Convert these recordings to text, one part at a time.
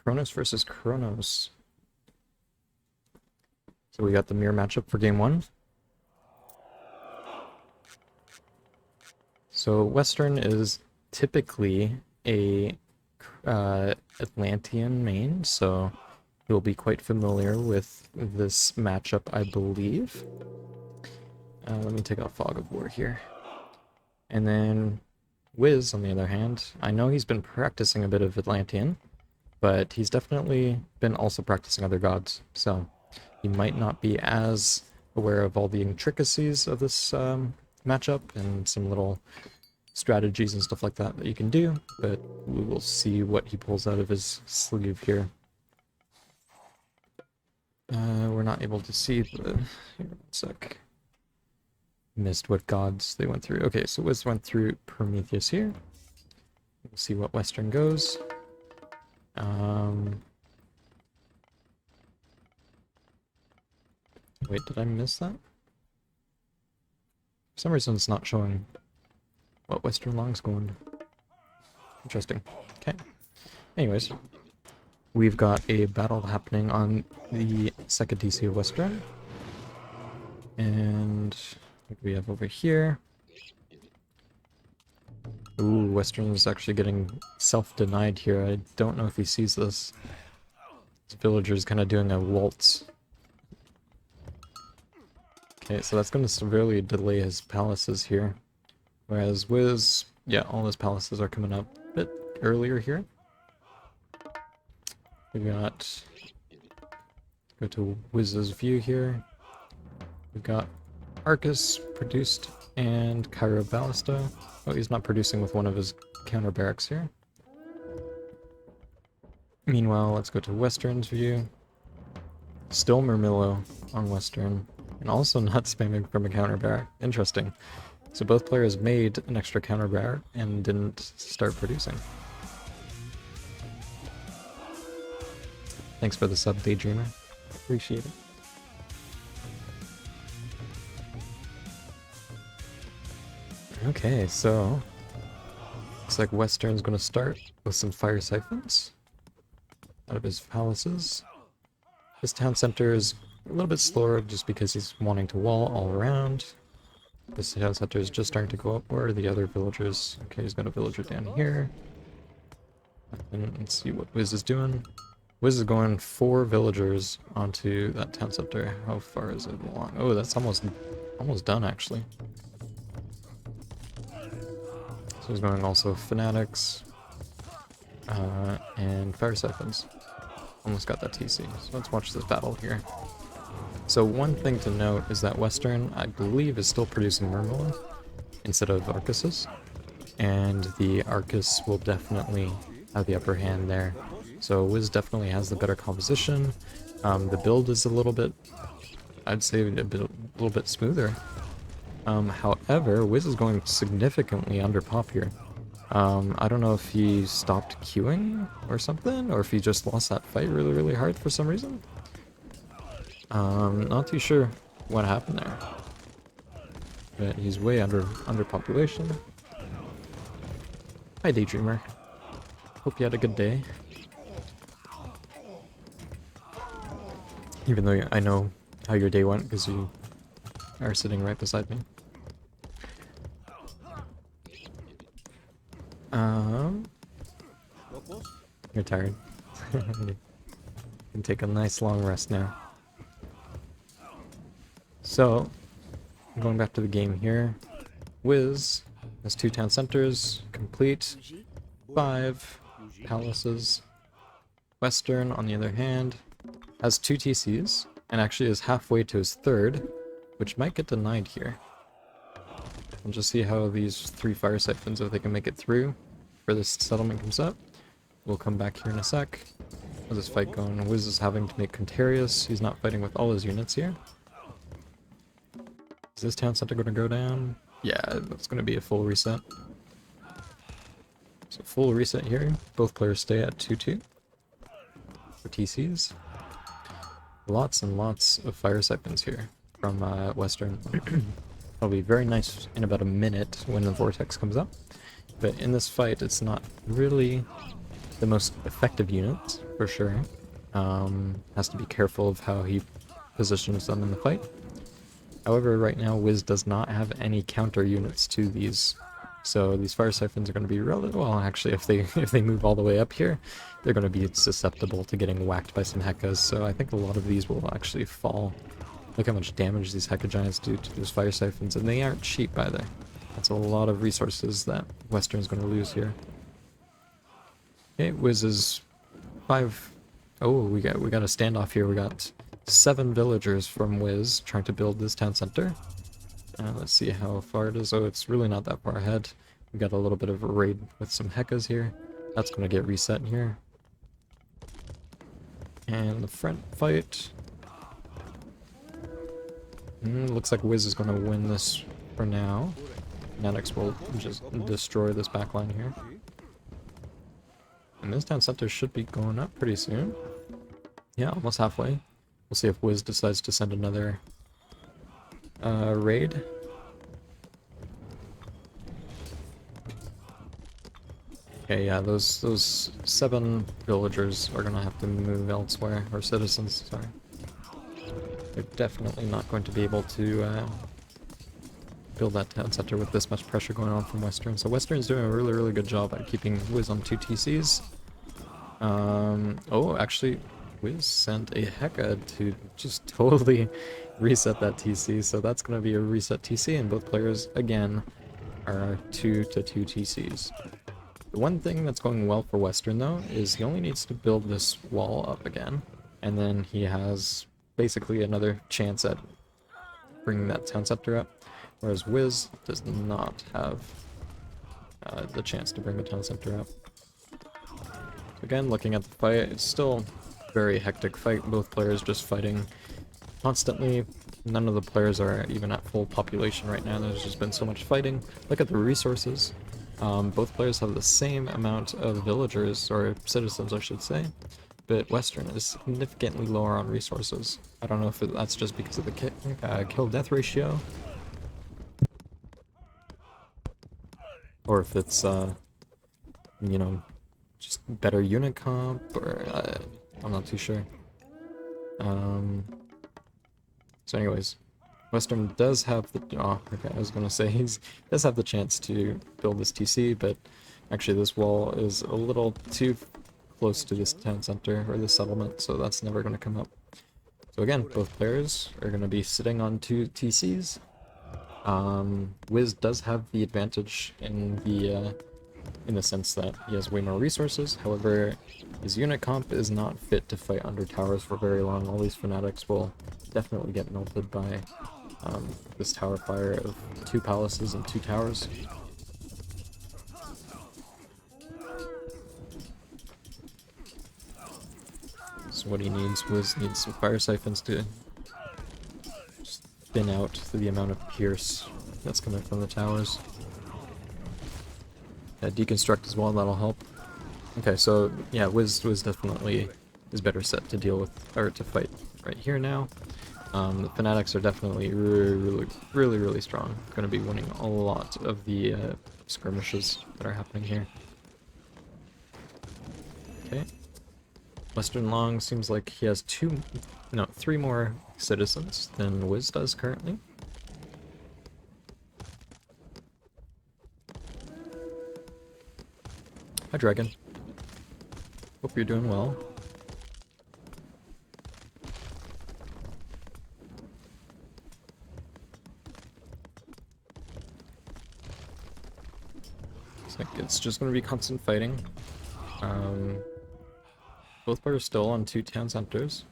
Kronos versus Kronos. So we got the mirror matchup for game one. So Western is typically a Atlantean main, so you'll be quite familiar with this matchup, I believe. Let me take out Fog of War here. And then Wiz, on the other hand, I know he's been practicing a bit of Atlantean, but he's definitely been also practicing other gods, so he might not be as aware of all the intricacies of this matchup and some little strategies and stuff like that that you can do, but we will see what he pulls out of his sleeve here. We're not able to see the... Here, one sec. Missed what gods they went through. Okay, so Wiz went through Prometheus here. We'll see what Western goes. Wait, did I miss that? For some reason it's not showing what WesternLong's going. Interesting. Okay. Anyways, we've got a battle happening on the second DC of Western. And what do we have over here? Ooh, Western is actually getting self-denied here. I don't know if he sees this. This villager's kind of doing a waltz. Okay, so that's going to severely delay his palaces here. Whereas Wiz, yeah, all his palaces are coming up a bit earlier here. We got... Go to Wiz's view here. We've got Arcus produced and Cairo Ballista. Oh, he's not producing with one of his counter barracks here. Meanwhile, let's go to Western's view. Still Murmillo on Western, and also not spamming from a counter barrack. Interesting. So both players made an extra counter barrack and didn't start producing. Thanks for the sub, Daydreamer. Appreciate it. Okay, so looks like Western's gonna start with some fire siphons out of his palaces. His town center is a little bit slower just because he's wanting to wall all around. This town center is just starting to go up. Where are the other villagers? Okay, he's got a villager down here. And let's see what Wiz is doing. Wiz is going 4 villagers onto that town center. How far is it along? Oh, that's almost done actually. So he's going also fanatics and fire siphons. Almost got that TC. So let's watch this battle here. So one thing to note is that Western, I believe, is still producing Murmillo instead of Arcuses. And the Arcus will definitely have the upper hand there. So Wiz definitely has the better composition. The build is a little bit, I'd say a little bit smoother. However, Wiz is going significantly under pop here. I don't know if he stopped queuing or something, or if he just lost that fight really, really hard for some reason. Not too sure what happened there. But he's way under population. Hi, Daydreamer. Hope you had a good day. Even though I know how your day went, because you are sitting right beside me. You're tired. You can take a nice long rest now. So, going back to the game here, Wiz has 2 town centers, complete, 5 palaces. Western, on the other hand, has 2 TCs, and actually is halfway to his 3rd, which might get denied here. We'll just see how these 3 fire siphons, if they can make it through before this settlement comes up. We'll come back here in a sec. How's this fight going? Wiz is having to make Contarius. He's not fighting with all his units here. Is this town center going to go down? Yeah, that's going to be a full reset. So full reset here. Both players stay at 2-2 for TCs. Lots and lots of fire siphons here from Western. It'll be very nice in about a minute when the vortex comes up. But in this fight, it's not really the most effective units, for sure. Has to be careful of how he positions them in the fight. However, right now, Wiz does not have any counter units to these. So these fire siphons are going to be well, actually, if they move all the way up here, they're going to be susceptible to getting whacked by some Hekkas. So I think a lot of these will actually fall. Look how much damage these Hekka Giants do to those fire siphons, and they aren't cheap either. That's a lot of resources that Western's going to lose here. Okay, Wiz is 5. Oh, we got a standoff here. We got 7 villagers from Wiz trying to build this town center. Let's see how far it is. Oh, it's really not that far ahead. We got a little bit of a raid with some Hekkas here. That's going to get reset here. And the front fight. Looks like Wiz is going to win this for now. Fanatics will just destroy this backline here. And this town center should be going up pretty soon. Yeah, almost halfway. We'll see if Wiz decides to send another raid. Okay, yeah, those 7 villagers are gonna have to move elsewhere, or citizens, sorry. They're definitely not going to be able to build that town center with this much pressure going on from Western. So Western's doing a really, really good job at keeping Wiz on 2 TCs. Oh, actually, Wiz sent a Hekka to just totally reset that TC, so that's going to be a reset TC, and both players, again, are 2 to 2 TCs. The one thing that's going well for Western, though, is he only needs to build this wall up again, and then he has basically another chance at bringing that town center up, whereas Wiz does not have the chance to bring the town center up. So again, looking at the fight, it's still a very hectic fight, both players just fighting constantly. None of the players are even at full population right now. There's just been so much fighting. Look at the resources. Both players have the same amount of villagers, or citizens I should say, but Western is significantly lower on resources. I don't know if that's just because of the kill-death ratio, or if it's, you know, just better unit comp, or I'm not too sure. So anyways, Western does have the, okay, I was gonna say he does have the chance to build this TC, but actually this wall is a little too close to this town center, or this settlement, so that's never gonna come up. So again, both players are gonna be sitting on 2 TCs. Wiz does have the advantage in the sense that he has way more resources. However, his unit comp is not fit to fight under towers for very long. All these fanatics will definitely get melted by this tower fire of 2 palaces and 2 towers. So what he needs needs some fire siphons to just thin out the amount of pierce that's coming from the towers. Deconstruct as well, that'll help. Okay, so yeah, Wiz definitely is better set to deal with, or to fight right here now. The Fanatics are definitely really strong. Going to be winning a lot of the skirmishes that are happening here. Okay. WesternLong seems like he has 3 more citizens than Wiz does currently. Hi, Dragon. Hope you're doing well. It's just going to be constant fighting. Both players still on 2 town centers.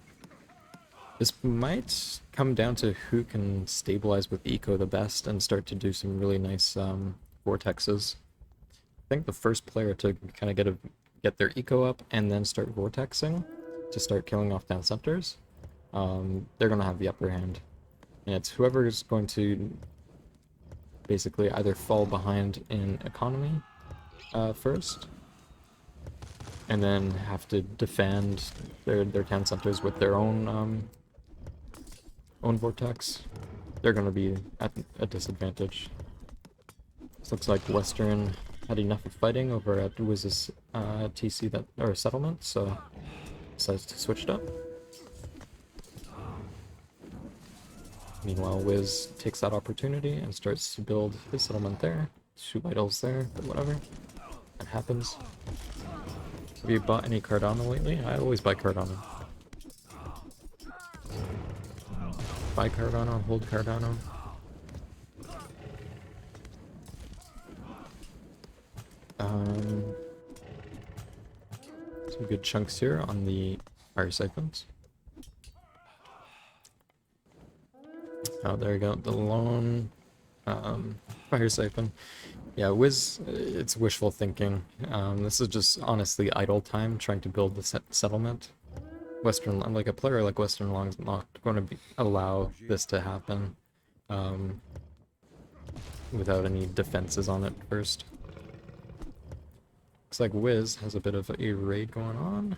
This might come down to who can stabilize with eco the best and start to do some really nice vortexes. I think the first player to kind of get their eco up and then start vortexing to start killing off town centers, they're going to have the upper hand. And it's whoever is going to basically either fall behind in economy first, and then have to defend their town centers with their own vortex. They're going to be at a disadvantage. This looks like Western had enough of fighting over at Wiz's TC that or settlement, so decides to switch it up. Meanwhile, Wiz takes that opportunity and starts to build his settlement there. 2 idols there, but whatever. That happens. Have you bought any Cardano lately? I always buy Cardano. Buy Cardano, hold Cardano. Some good chunks here on the fire siphons. Oh, there you go. The lone fire siphon. Yeah, Wiz, it's wishful thinking. This is just honestly idle time trying to build the settlement. Like a player like WesternLong is not going to allow this to happen without any defenses on it first. Looks like Wiz has a bit of a raid going on.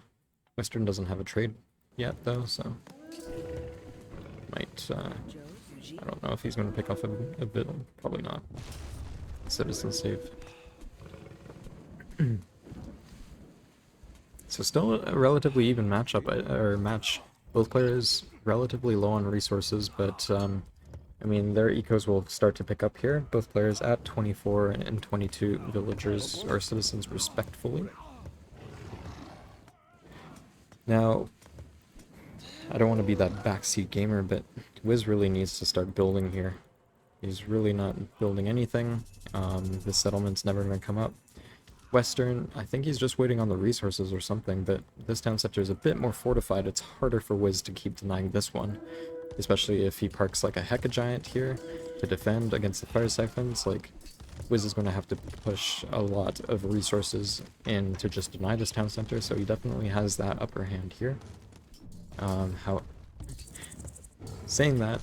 Western doesn't have a trade yet though, so might I don't know if he's going to pick off a bit. Probably not. Citizen save. So still a relatively even matchup, or match. Both players relatively low on resources, but I mean their ecos will start to pick up here. Both players at 24 and 22 villagers or citizens respectfully. Now, I don't want to be that backseat gamer, but Wiz really needs to start building here. He's really not building anything. This settlement's never going to come up. Western, I think he's just waiting on the resources or something, but this town center is a bit more fortified. It's harder for Wiz to keep denying this one, especially if he parks like a Heka Giant here to defend against the fire siphons. Like, Wiz is going to have to push a lot of resources in to just deny this town center, so he definitely has that upper hand here. Saying that,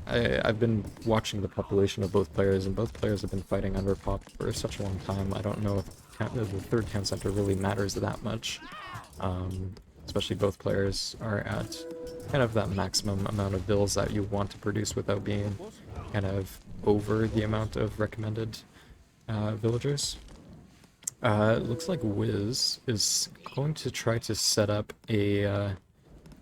I've been watching the population of both players, and both players have been fighting under pop for such a long time. I don't know if the third town center really matters that much. Especially both players are at kind of that maximum amount of bills that you want to produce without being kind of over the amount of recommended villagers. It looks like Wiz is going to try to set up a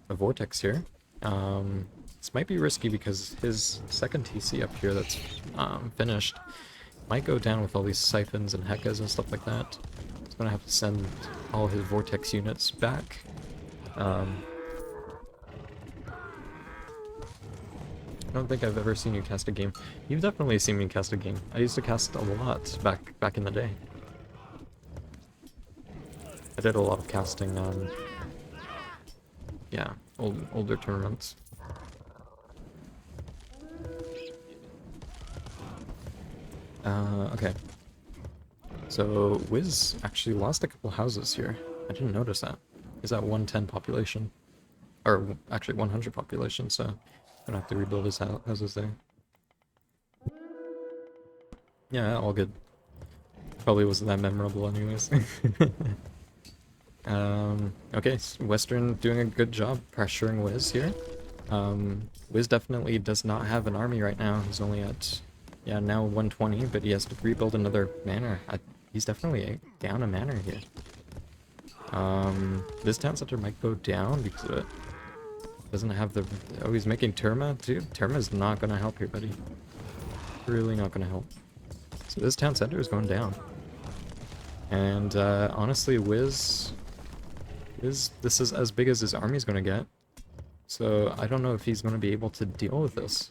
vortex here. This might be risky because his second TC up here that's finished might go down with all these siphons and Hekas and stuff like that. He's gonna have to send all his vortex units back. I don't think I've ever seen you cast a game. You've definitely seen me cast a game. I used to cast a lot back in the day. I did a lot of casting on, yeah, older tournaments. Okay. So, Wiz actually lost a couple houses here. I didn't notice that. He's at 110 population. Or, actually 100 population, so I'm gonna have to rebuild his houses there. Yeah, all good. Probably wasn't that memorable anyways. Okay, so Western doing a good job pressuring Wiz here. Wiz definitely does not have an army right now. He's only at, yeah, now 120, but he has to rebuild another manor. He's definitely down a manor here. This town center might go down because of it. Doesn't have the... Oh, he's making Terma? Dude, Terma's not gonna help here, buddy. Really not gonna help. So this town center is going down. And, honestly, Wiz... This is as big as his army's gonna get. So, I don't know if he's gonna be able to deal with this.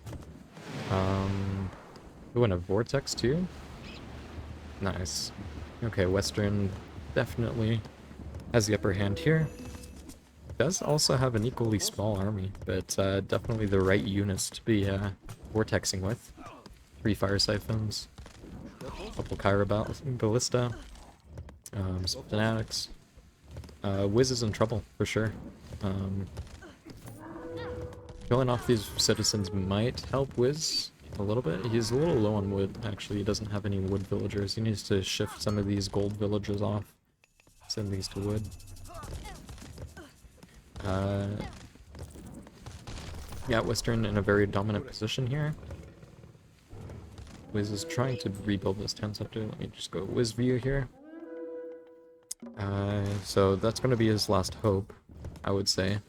Oh, and a Vortex, too? Nice. Okay, Western definitely has the upper hand here. Does also have an equally small army, but definitely the right units to be vortexing with. 3 fire siphons, a couple Kyra ballista, some fanatics. Wiz is in trouble for sure. Killing off these citizens might help Wiz a little bit. He's a little low on wood, actually. He doesn't have any wood villagers. He needs to shift some of these gold villagers off. Send these to wood. Yeah, Western in a very dominant position here. Wiz is trying to rebuild this town center. Let me just go Wiz view here. So that's going to be his last hope, I would say.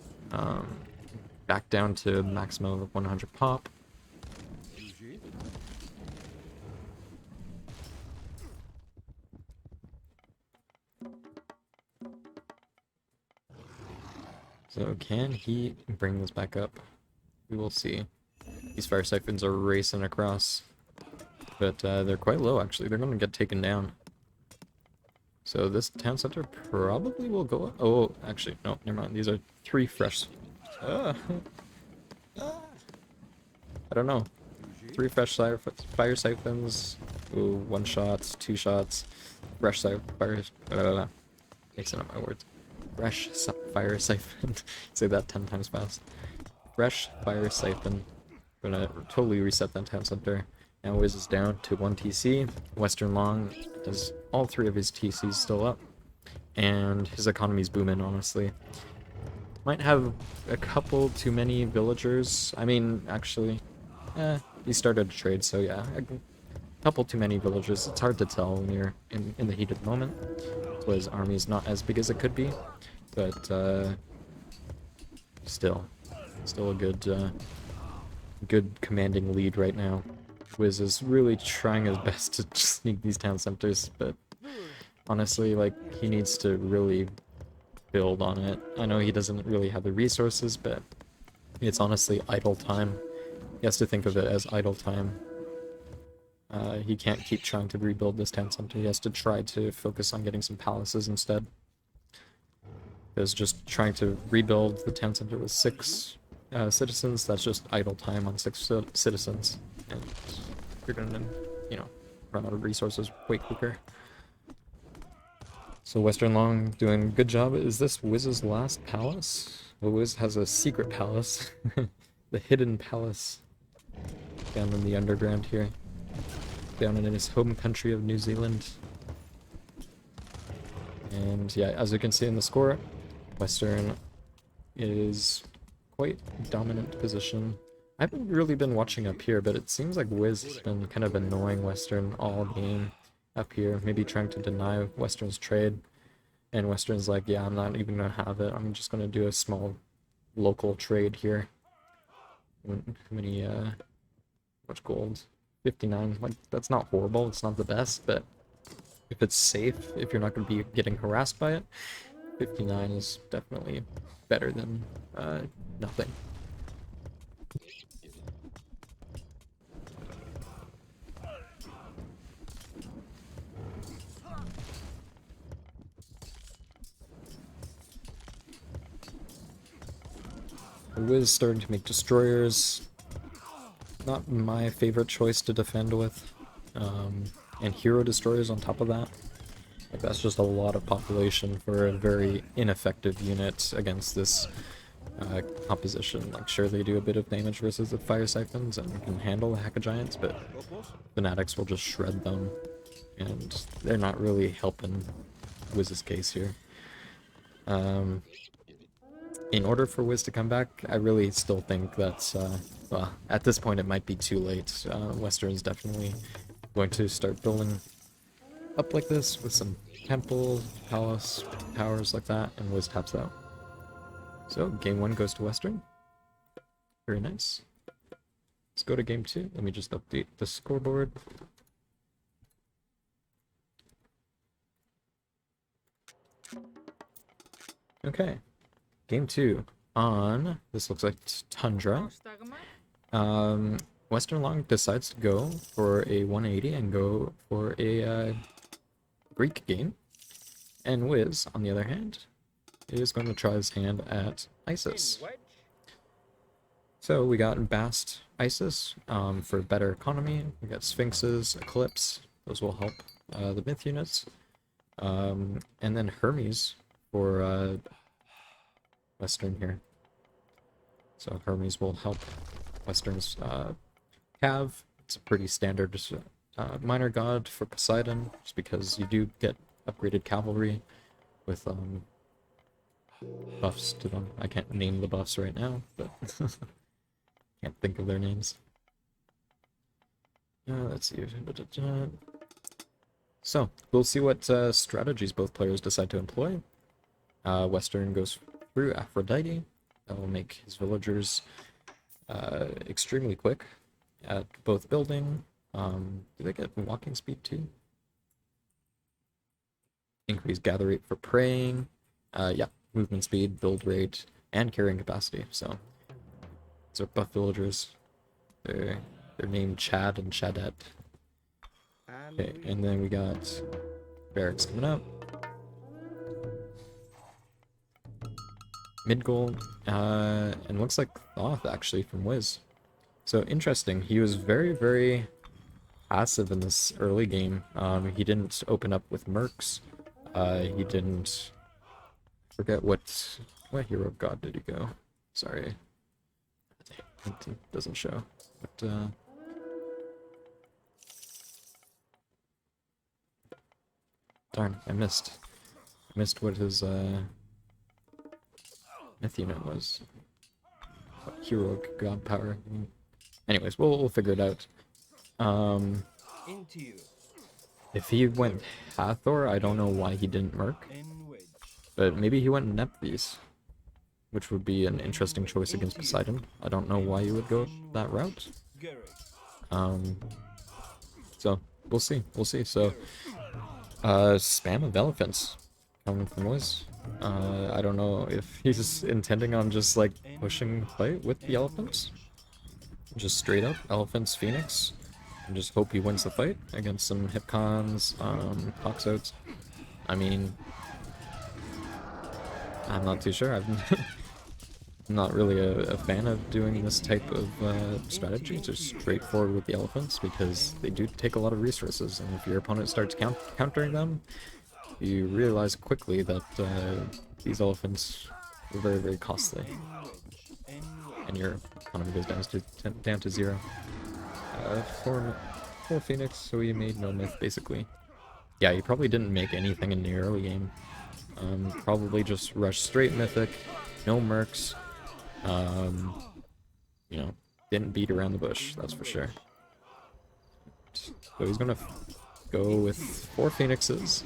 Back down to maximum of 100 pop. So can he bring this back up? We will see. These fire siphons are racing across, but they're quite low actually. They're going to get taken down. So this town center probably will go up. Oh, actually, no, never mind. These are 3 fresh. I don't know. 3 fresh fire siphons. Ooh, 1 shot, 2 shots. Fresh fire. Mixing up my words. Fresh fire siphon. Say that 10 times fast. Fresh fire siphon. Gonna totally reset that town center. Now Wiz is down to 1 TC. WesternLong has all 3 of his TCs still up. And his economy's booming, honestly. Might have a couple too many villagers. I mean, actually, he started a trade, so yeah. A couple too many villagers. It's hard to tell when you're in the heat of the moment. So his army's not as big as it could be. But, still a good commanding lead right now. Wiz is really trying his best to sneak these town centers, but honestly, like, he needs to really build on it. I know he doesn't really have the resources, but it's honestly idle time. He has to think of it as idle time. He can't keep trying to rebuild this town center. He has to try to focus on getting some palaces instead. Because just trying to rebuild the town center with 6 citizens, that's just idle time on 6 citizens. And you're gonna, you know, run out of resources way quicker. So WesternLong doing a good job. Is this Wiz's last palace? Well, Wiz has a secret palace. The hidden palace. Down in the underground here. Down in his home country of New Zealand. And yeah, as you can see in the score, Western is quite dominant position. I haven't really been watching up here, but it seems like Wiz has been kind of annoying Western all game up here, maybe trying to deny Western's trade. And Western's like, yeah, I'm not even gonna have it. I'm just gonna do a small local trade here. How many, much gold? 59. Like, that's not horrible. It's not the best, but if it's safe, if you're not gonna be getting harassed by it, 59 is definitely better than nothing. Wiz starting to make destroyers. Not my favorite choice to defend with. And hero destroyers on top of that. Like, that's just a lot of population for a very ineffective unit against this composition. Like, sure, they do a bit of damage versus the fire siphons and can handle the Hack of Giants, but fanatics will just shred them. And they're not really helping Wiz's case here. In order for Wiz to come back, I really still think that, well, at this point it might be too late. Western's definitely going to start building up like this with some temple, palace, towers like that, and Wiz taps out. So, game 1 goes to Western. Very nice. Let's go to game 2. Let me just update the scoreboard. Okay. Game 2 on, this looks like Tundra. WesternLong decides to go for a 180 and go for a Greek game. And Wiz, on the other hand, is going to try his hand at Isis. So we got Bast Isis for better economy. We got Sphinxes, Eclipse. Those will help the myth units. And then Hermes for Western here. So Hermes will help Western's Cav. It's a pretty standard minor god for Poseidon, just because you do get upgraded cavalry with buffs to them. I can't name the buffs right now, but can't think of their names. Let's see. So, we'll see what strategies both players decide to employ. Western goes through Aphrodite. That will make his villagers extremely quick at both building. Do they get walking speed too? Increase gather rate for praying. Yeah, movement speed, build rate, and carrying capacity. So, these are buff villagers. They're named Chad and Chadette. Okay, and then we got barracks coming up. Mid goal, and looks like Thoth actually from Wiz. So interesting. He was very, very passive in this early game. He didn't open up with mercs. He didn't forget what hero god did he go? Sorry, it doesn't show. But darn, I missed what his myth unit was. What heroic god power. Anyways, we'll figure it out. If he went Hathor, I don't know why he didn't merc. But maybe he went Nephthys, which would be an interesting choice against Poseidon. I don't know why you would go that route. So we'll see. So spam of elephants coming from Wiz. I don't know if he's intending on just like pushing fight with the elephants. Just straight up elephants Phoenix. And just hope he wins the fight against some Hipcons, Toxotes. I mean, I'm not too sure. I'm not really a fan of doing this type of strategy, just straightforward with the elephants, because they do take a lot of resources, and if your opponent starts countering them, you realize quickly that these elephants are very, very costly, and your economy goes down to 0. Four Phoenix, so he made no myth, basically. Yeah, he probably didn't make anything in the early game. Probably just rushed straight mythic, no mercs. You know, didn't beat around the bush, that's for sure. So he's gonna go with 4 Phoenixes,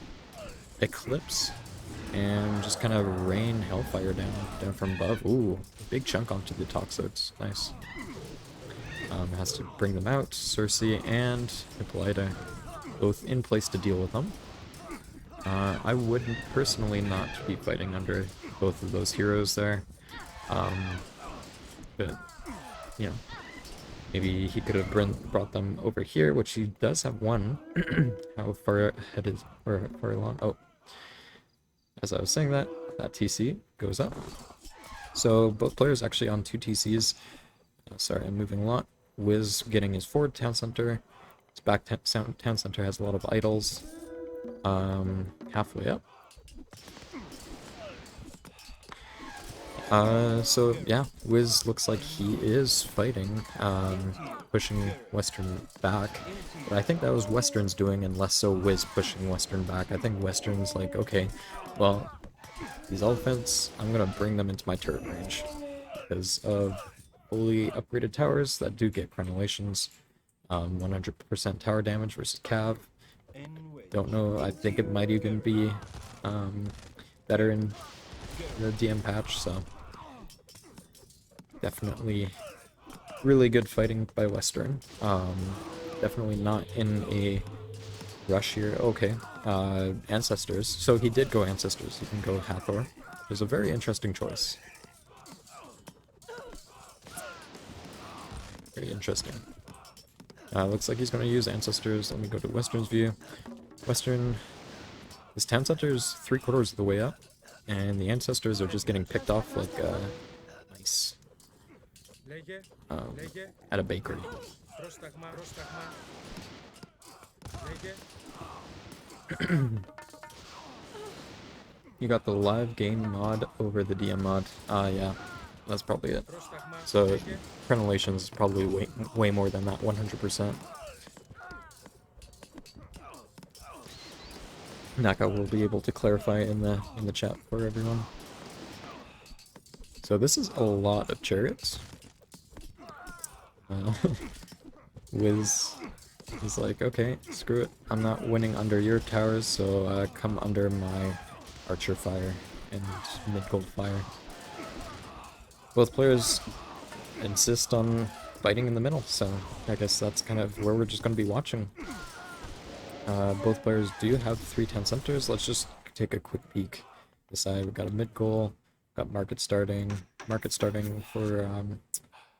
Eclipse, and just kind of rain Hellfire down from above. Ooh, big chunk onto the Toxotes. Nice. Has to bring them out. Cersei and Hippolyta both in place to deal with them. I would personally not be fighting under both of those heroes there. But, you know, maybe he could have brought them over here, which he does have one. How far ahead is, or far along? Oh, as I was saying that TC goes up. So both players actually on 2 TCs. Sorry, I'm moving a lot. Wiz getting his forward town center. His back town center has a lot of idols. Halfway up. So yeah, Wiz looks like he is fighting, pushing Western back. But I think that was Western's doing, and less so Wiz pushing Western back. I think Western's like, okay, well, these elephants, I'm gonna bring them into my turret range because of fully upgraded towers that do get crenellations. 100% tower damage versus Cav. Don't know, I think it might even be better in the DM patch, so definitely really good fighting by Western. Definitely not in a rush here. Okay, Ancestors. So he did go Ancestors. He can go Hathor. It was a very interesting choice. Very interesting. Looks like he's going to use Ancestors. Let me go to Western's view. Western, his town center is 3/4 of the way up, and the Ancestors are just getting picked off like nice at a bakery. You got the live game mod over the DM mod. Yeah, that's probably it. So crenellations is probably way more than that 100%. Naka will be able to clarify in the chat for everyone. So this is a lot of chariots. Wiz He's like, okay, screw it. I'm not winning under your towers, so come under my archer fire and mid-gold fire. Both players insist on fighting in the middle, so I guess that's kind of where we're just going to be watching. Both players do have 3 town centers. Let's just take a quick peek. This side, we've got a mid-goal, got market starting for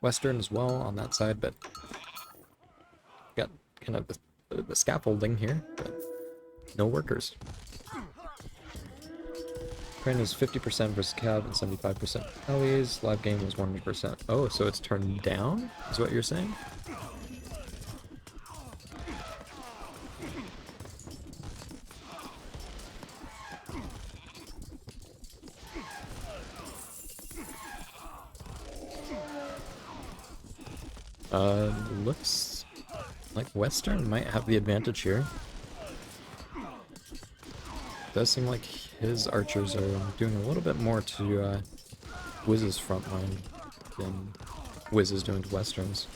Western as well on that side, but got kind of the scaffolding here, but no workers. Train is 50% versus Cav and 75% Ellie's. Live game was 1%. Oh, so it's turned down, is what you're saying? Looks like Western might have the advantage here. Does seem like his archers are doing a little bit more to Wiz's front line than Wiz is doing to Western's.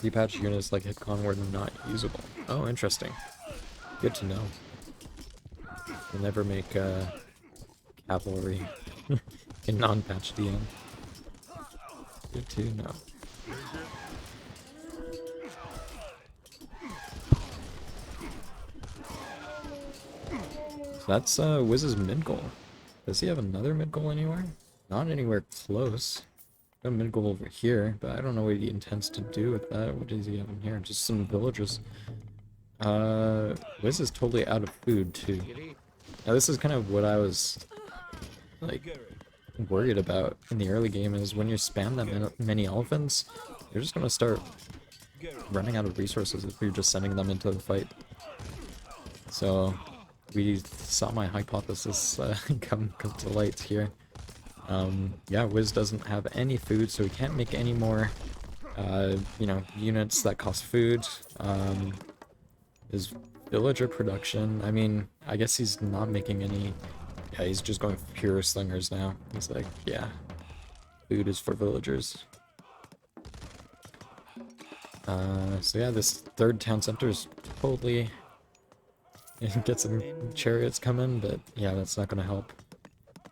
Detached units like Hitcon were not usable. Oh, interesting. Good to know. We'll never make cavalry in non-patch DM. Good to know. So that's Wiz's mid goal. Does he have another mid goal anywhere? Not anywhere close. Got a mid goal over here, but I don't know what he intends to do with that. What does he have in here? Just some villagers. Wiz is totally out of food too. Now this is kind of what I was like worried about in the early game, is when you spam that many elephants, you're just gonna start running out of resources if you're just sending them into the fight. So we saw my hypothesis come to light here. Yeah, Wiz doesn't have any food, so he can't make any more you know, units that cost food. His villager production, I mean, I guess he's not making any. Yeah, he's just going pure slingers now. He's like, yeah, food is for villagers. So yeah, this third town center is totally get some chariots coming, but yeah, that's not going to help.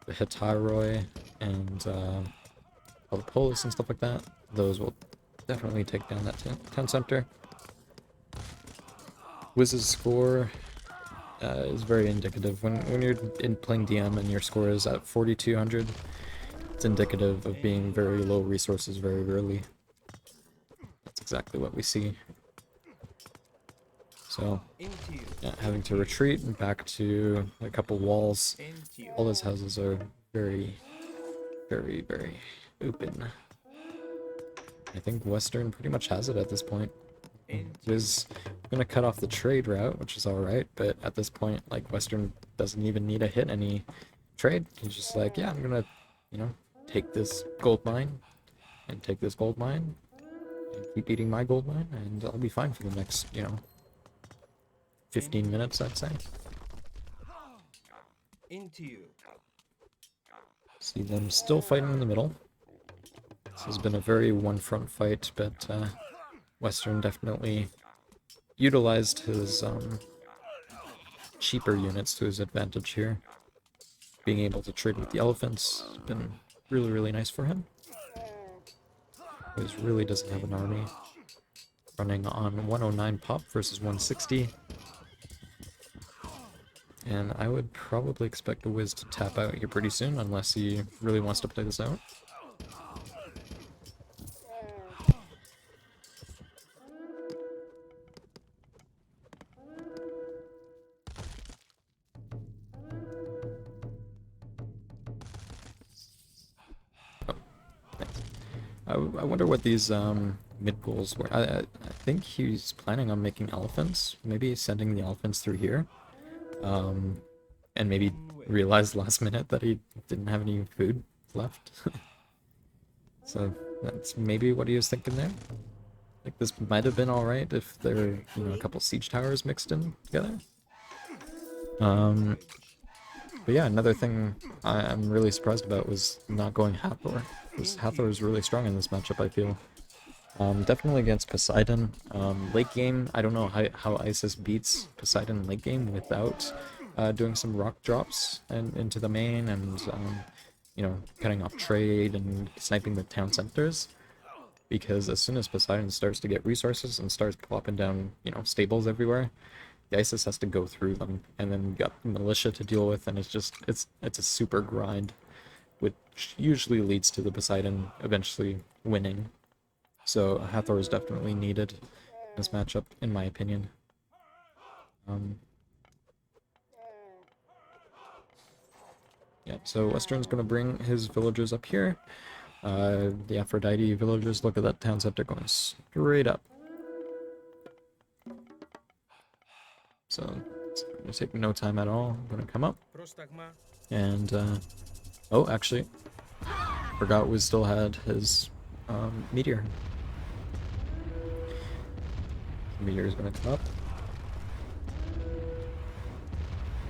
The Hittyroi and all the Polis and stuff like that, those will definitely take down that town center. Wiz's score is very indicative. When you're playing DM and your score is at 4200, it's indicative of being very low resources very early. That's exactly what we see. So, yeah, having to retreat back to a couple walls. All his houses are very, very, very open. I think Western pretty much has it at this point. Wiz gonna cut off the trade route, which is alright, but at this point, like, Western doesn't even need to hit any trade. He's just like, yeah, I'm gonna, you know, take this gold mine, and take this gold mine, and keep eating my gold mine, and I'll be fine for the next, you know, 15 minutes, I'd say. See them still fighting in the middle. This has been a very one-front fight, but Western definitely utilized his cheaper units to his advantage here. Being able to trade with the elephants has been really, really nice for him. He really doesn't have an army. Running on 109 pop versus 160. And I would probably expect the Wiz to tap out here pretty soon, unless he really wants to play this out. I wonder what these mid goals were. I think he's planning on making elephants. Maybe sending the elephants through here. And maybe realized last minute that he didn't have any food left. So that's maybe what he was thinking there. Like, this might have been alright if there were, you know, a couple siege towers mixed in together. But yeah, another thing I'm really surprised about was not going Hathor. Because Hathor is really strong in this matchup, I feel. Definitely against Poseidon. Late game, I don't know how Isis beats Poseidon late game without doing some rock drops and into the main and you know, cutting off trade and sniping the town centers. Because as soon as Poseidon starts to get resources and starts plopping down, you know, stables everywhere, the Isis has to go through them, and then you got militia to deal with, and it's a super grind, which usually leads to the Poseidon eventually winning. So Hathor is definitely needed in this matchup, in my opinion. Yeah, so Western's gonna bring his villagers up here. The Aphrodite villagers, look at that town center going straight up. So it's gonna take no time at all. I'm gonna come up. And, oh, actually, forgot we still had his meteor. The meteor is gonna come up.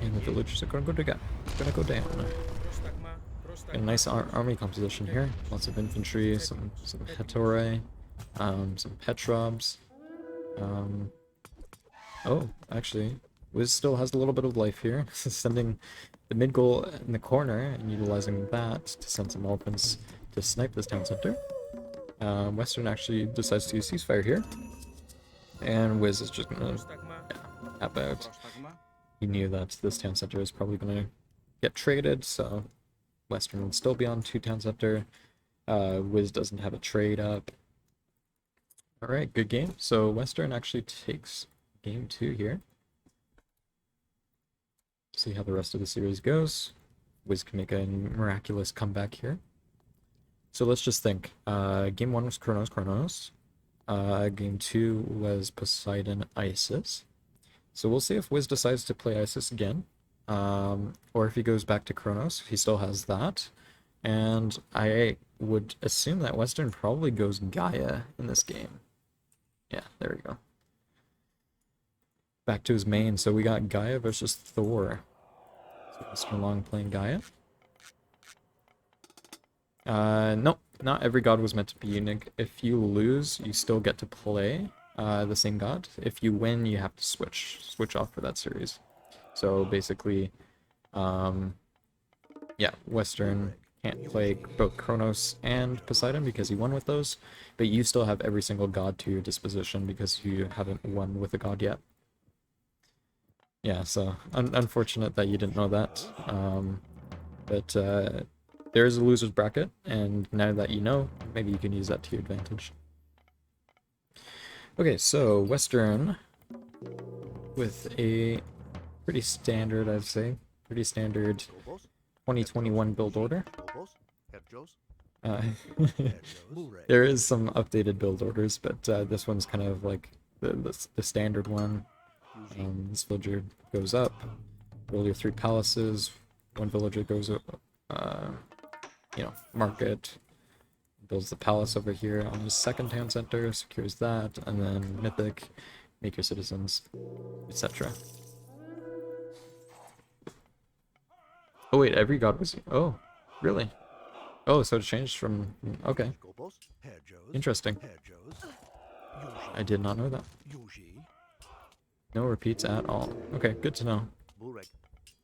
And the villagers are gonna go down. A nice army composition here. Lots of infantry, some Hetore, some Petrobs. Oh, actually, Wiz still has a little bit of life here. Sending the mid goal in the corner and utilizing that to send some elephants to snipe this town center. Western actually decides to use ceasefire here. And Wiz is just gonna tap out. He knew that this town center is probably gonna get traded, so Western would still be on 2 town center. Wiz doesn't have a trade up. Alright, good game. So Western actually takes game 2 here. See how the rest of the series goes. Wiz can make a miraculous comeback here. So let's just think. Game 1 was Kronos. Game 2 was Poseidon Isis. So we'll see if Wiz decides to play Isis again. Or if he goes back to Kronos, he still has that. And I would assume that Western probably goes Gaia in this game. Yeah, there we go. Back to his main. So we got Gaia versus Thor. So WesternLong playing Gaia. Nope, not every god was meant to be unique. If you lose, you still get to play the same god. If you win, you have to switch off for that series. So basically, yeah, Western can't play both Kronos and Poseidon because he won with those, but you still have every single god to your disposition because you haven't won with a god yet. Yeah, so unfortunate that you didn't know that. But there is a loser's bracket, and now that you know, maybe you can use that to your advantage. Okay, so Western with a pretty standard, I'd say, pretty standard 2021 build order. There is some updated build orders, but this one's kind of like the standard one. This villager goes up, roll your 3 palaces, 1 villager goes up, you know, market, builds the palace over here on the 2nd town center, secures that, and then mythic, make your citizens, etc. Oh wait, every god was... Oh, really? Oh, so it changed from... Okay. Interesting. I did not know that. No repeats at all. Okay, good to know.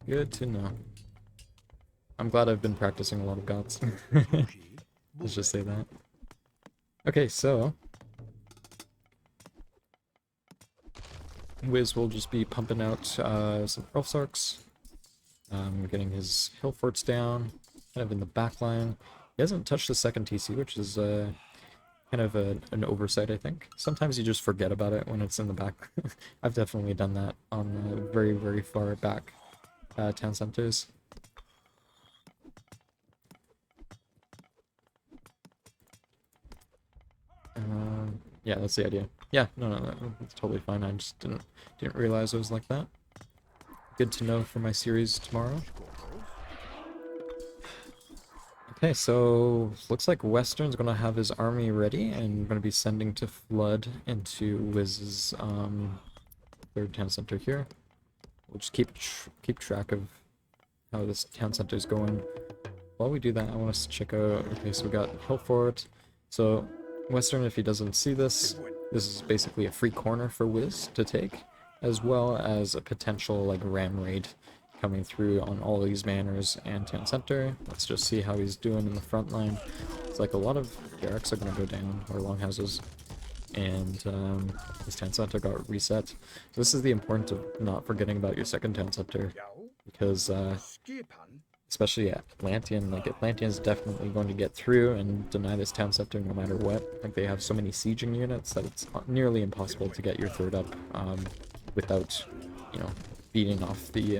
Good to know. I'm glad I've been practicing a lot of gods. Let's just say that. Okay, so... Wiz will just be pumping out some Elfsarks. Getting his hill forts down, kind of in the back line. He hasn't touched the 2nd TC, which is kind of an oversight, I think. Sometimes you just forget about it when it's in the back. I've definitely done that on very, very far back town centers. Yeah, that's the idea. Yeah, no, it's totally fine. I just didn't realize it was like that. Good to know for my series tomorrow. Okay, so looks like Western's gonna have his army ready and gonna be sending to flood into Wiz's 3rd town center here. We'll just keep track of how this town center is going. While we do that, I want us to check out. Okay, so we got Hillfort. So Western, if he doesn't see this, this is basically a free corner for Wiz to take, as well as a potential like ram raid coming through on all these manors and town center. Let's just see how he's doing in the front line. It's like a lot of barracks are going to go down, or longhouses, and his town center got reset. So this is the importance of not forgetting about your second town center, because especially Atlantean, like Atlantean's definitely going to get through and deny this town center no matter what. Like they have so many sieging units that it's nearly impossible to get your third up without, you know, beating off the,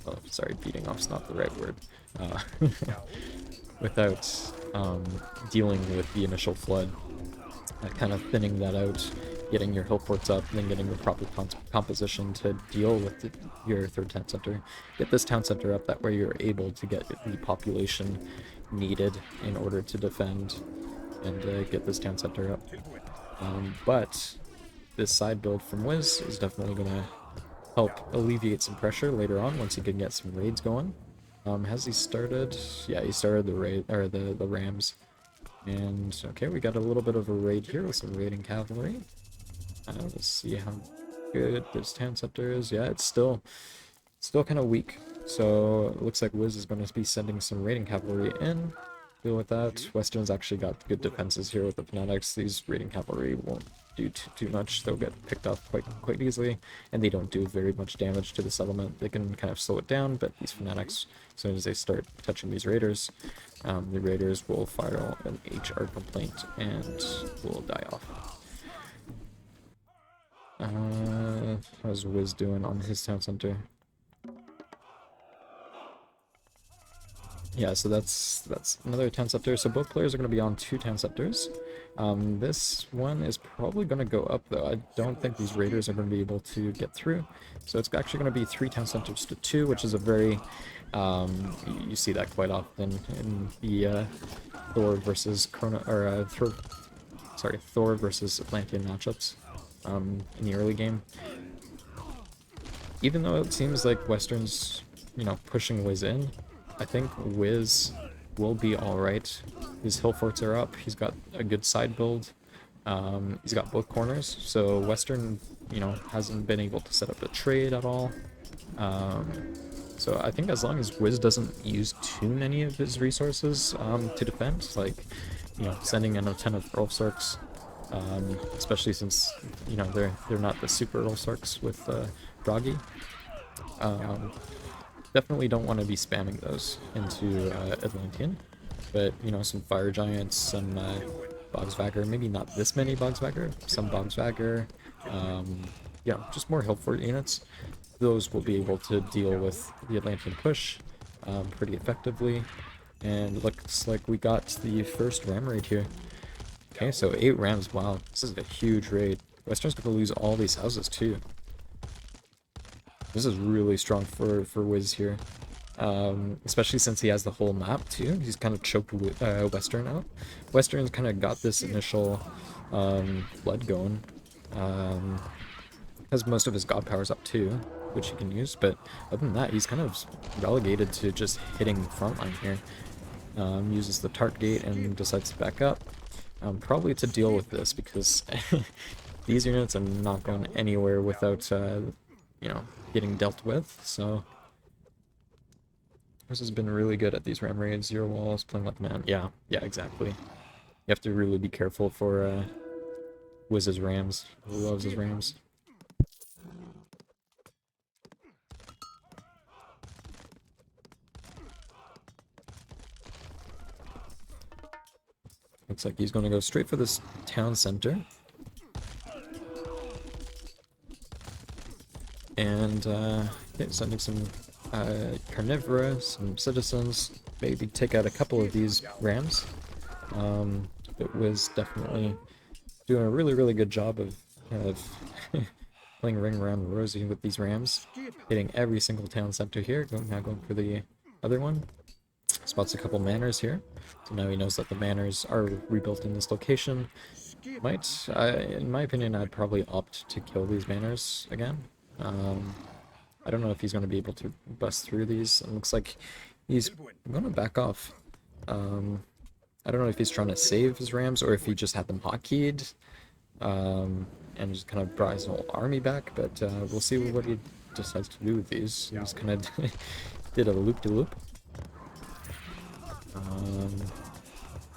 oh, sorry, beating off's not the right word, without dealing with the initial flood, kind of thinning that out, getting your hill forts up, and then getting the proper composition to deal with your third town center. Get this town center up, that way you're able to get the population needed in order to defend and get this town center up. But this side build from Wiz is definitely going to help alleviate some pressure later on once he can get some raids going. Has he started? Yeah, he started the raid, or the rams. And okay, we got a little bit of a raid here with some raiding cavalry. Let's see how good this town center is. Yeah, it's still kind of weak. So it looks like Wiz is going to be sending some raiding cavalry in. Deal with that. Western's actually got good defenses here with the fanatics. These raiding cavalry won't do too much. They'll get picked off quite easily, and they don't do very much damage to the settlement. They can kind of slow it down, but these fanatics, as soon as they start touching these raiders, the raiders will file an HR complaint and will die off. How's Wiz doing on his town center? Yeah, so that's another town center. So both players are going to be on 2 town centers. This one is probably going to go up, though. I don't think these raiders are going to be able to get through. So it's actually going to be 3 town centers to 2, which is a very... you see that quite often in the Thor versus Thor versus Atlantean matchups in the early game. Even though it seems like Western's, you know, pushing Wiz in, I think Wiz will be alright. His hill forts are up, he's got a good side build, he's got both corners, so Western, you know, hasn't been able to set up a trade at all. So I think as long as Wiz doesn't use too many of his resources to defend, like, you know, sending in a ton of Earl Sarks, especially since, you know, they're not the super Earl Sarks with Droggy. Definitely don't want to be spamming those into Atlantean, but, you know, some Fire Giants, some Bogsvagger, maybe not this many Bogsvagger, some Bogsvagger, yeah, just more hill fort units. Those will be able to deal with the Atlantean push pretty effectively, and looks like we got the first ram raid here. Okay, so 8 rams, wow, this is a huge raid. Western's going to lose all these houses too. This is really strong for Wiz here, especially since he has the whole map too. He's kind of choked Western out. Western's kind of got this initial flood going. Has most of his god powers up too, which he can use, but other than that, he's kind of relegated to just hitting the front line here. Uses the Tart Gate and decides to back up, probably to deal with this, because these units are not going anywhere without, you know, getting dealt with. So this has been really good at these ram raids. 0 walls, playing like man. Yeah, exactly. You have to really be careful for Wiz's rams. He loves his rams. Looks like he's going to go straight for this town center. And sending some carnivora, some citizens, maybe take out a couple of these rams. It was definitely doing a really good job of playing ring around the rosy with these rams, hitting every single town center here. Now going for the other one. Spots a couple manors here, so now he knows that the manors are rebuilt in this location. In my opinion, I'd probably opt to kill these manors again. I don't know if he's going to be able to bust through these. It looks like he's going to back off. I don't know if he's trying to save his rams or if he just had them hotkeyed, and just kind of brought his whole army back, but we'll see what he decides to do with these. He just kind of did a loop-de-loop.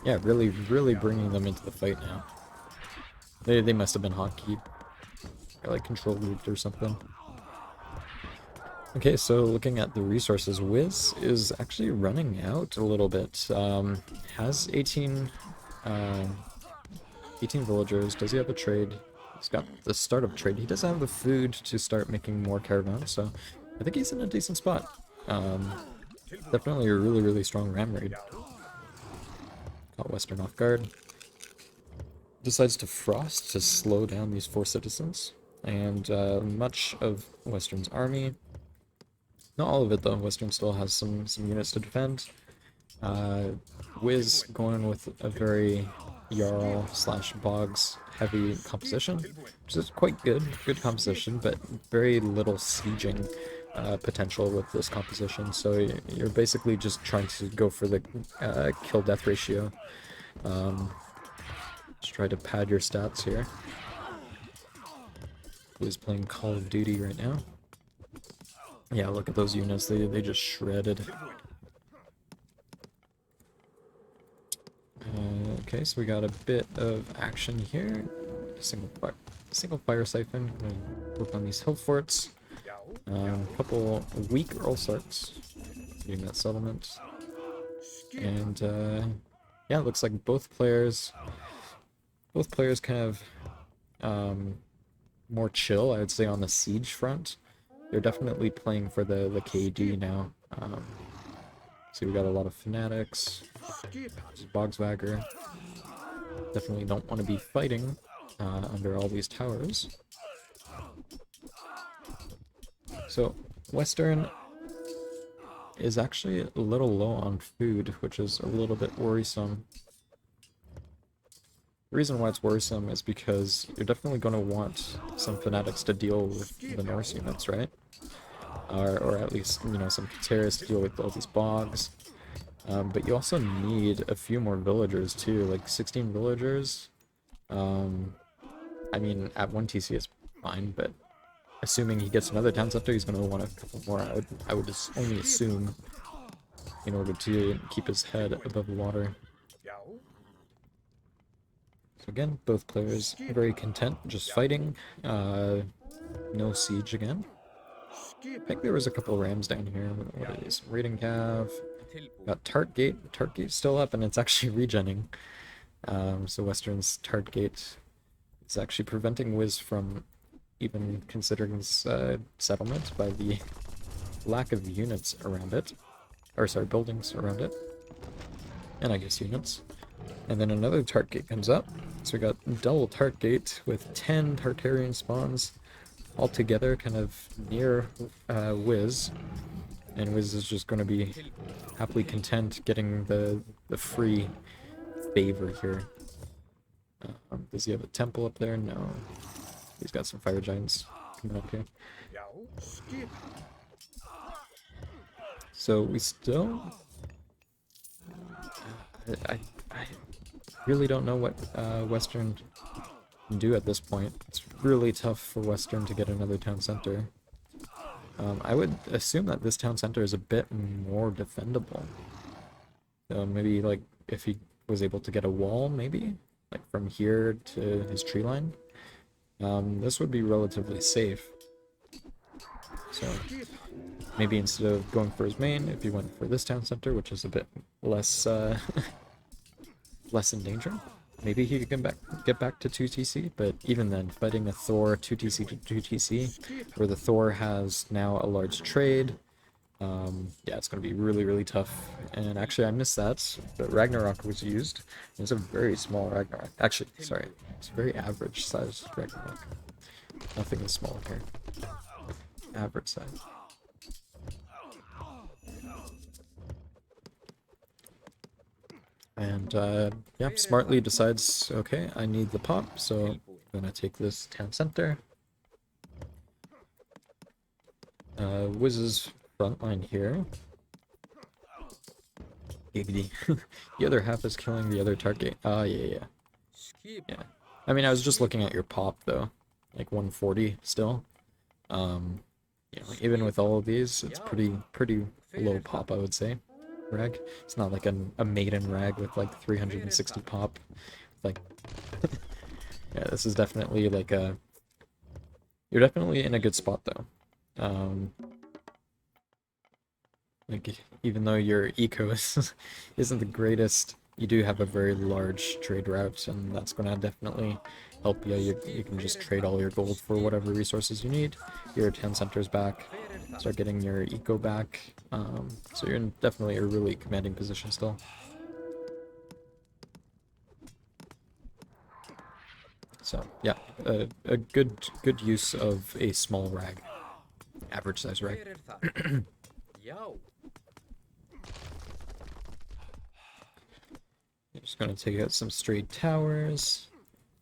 Yeah, really bringing them into the fight now. They must have been hotkeyed, or like control looped or something. Okay, so looking at the resources, Wiz is actually running out a little bit. Has 18 villagers. Does he have a trade? He's got the start of trade. He does have the food to start making more caravans, so I think he's in a decent spot. Definitely a really strong ram raid. Caught Western off guard. Decides to frost to slow down these 4 citizens, and much of Western's army. Not all of it though. Western still has some units to defend. Wiz going with a very Jarl / Bogs heavy composition, which is quite good composition, but very little sieging potential with this composition. So you're basically just trying to go for the kill death ratio. Just try to pad your stats here. Wiz playing Call of Duty right now. Yeah, look at those units. They just shredded. Okay, so we got a bit of action here. Single fire siphon. Gonna work on these hill forts. A couple weak Earl Sarks getting that settlement. And yeah, it looks like both players kind of more chill, I would say, on the siege front. They're definitely playing for the KD now. So we got a lot of fanatics. Bogswagger. Definitely don't want to be fighting under all these towers. So Western is actually a little low on food, which is a little bit worrisome. The reason why it's worrisome is because you're definitely going to want some fanatics to deal with the Norse units, right? Or at least, you know, some Kateras to deal with all these bogs. But you also need a few more villagers too, like 16 villagers. I mean, at 1 TC is fine, but assuming he gets another town center, he's going to want a couple more. I would just only assume, in order to keep his head above the water. So again, both players very content, just fighting. No siege again. I think there was a couple rams down here. What are these? Raiding Cav. Got Tart Gate. Tart Gate's still up, and it's actually regenning. So Western's Tart Gate is actually preventing Wiz from even considering this settlement by the lack of units around it. Or sorry, buildings around it. And I guess units. And then another Tart Gate comes up. So we got double Tart Gate with 10 Tartarian spawns all together, kind of near Wiz. And Wiz is just going to be happily content getting the free favor here. Does he have a temple up there? No. He's got some fire giants coming up here. So we still... I really don't know what Western can do at this point. It's really tough for Western to get another town center. I would assume that this town center is a bit more defendable. So maybe, like, if he was able to get a wall, maybe? Like, from here to his tree line? This would be relatively safe. So, maybe instead of going for his main, if he went for this town center, which is a bit less, less in danger, maybe he could get back to 2TC, but even then, fighting a Thor 2TC to 2TC, where the Thor has now a large trade, yeah, it's going to be really tough. And actually, I missed that, but Ragnarok was used. It's a very small Ragnarok. Actually, sorry, it's a very average size Ragnarok. Nothing is small here. Average size. And yeah, smartly decides, okay, I need the pop, so I'm gonna take this town center. Wiz's front line here Giggity. The other half is killing the other target. Oh, yeah. Yeah. I mean, I was just looking at your pop, though. Like 140 still. You know, even with all of these, it's pretty low pop, I would say. Rag. It's not like a maiden rag with like 360 pop. Like, yeah, this is definitely like a... You're definitely in a good spot, though. Like, even though your eco isn't the greatest, you do have a very large trade route, and that's going to definitely help you. You can just trade all your gold for whatever resources you need. Your 10 centers back, start getting your eco back. So you're in definitely a really commanding position still. So yeah, a good use of a small rag, average size rag. Just gonna take out some straight towers.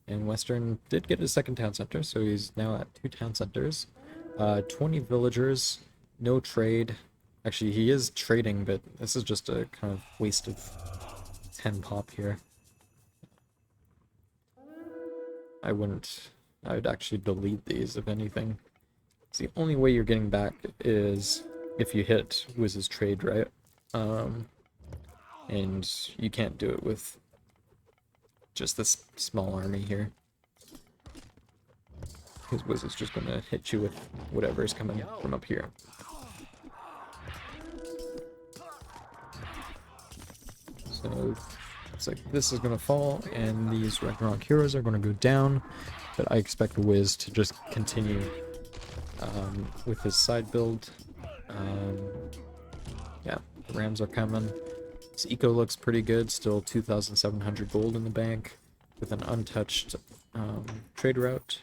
And Western did get his second town center, so he's now at 2 town centers. 20 villagers, no trade. Actually, he is trading, but this is just a kind of waste of 10 pop here. I would actually delete these, if anything. It's the only way you're getting back is if you hit Wiz's trade, right? And you can't do it with just this small army here. Because Wiz is just gonna hit you with whatever is coming from up here. So it's like this is gonna fall, and these Ragnarok heroes are gonna go down. But I expect Wiz to just continue with his side build. Yeah, the Rams are coming. His eco looks pretty good, still 2,700 gold in the bank, with an untouched trade route.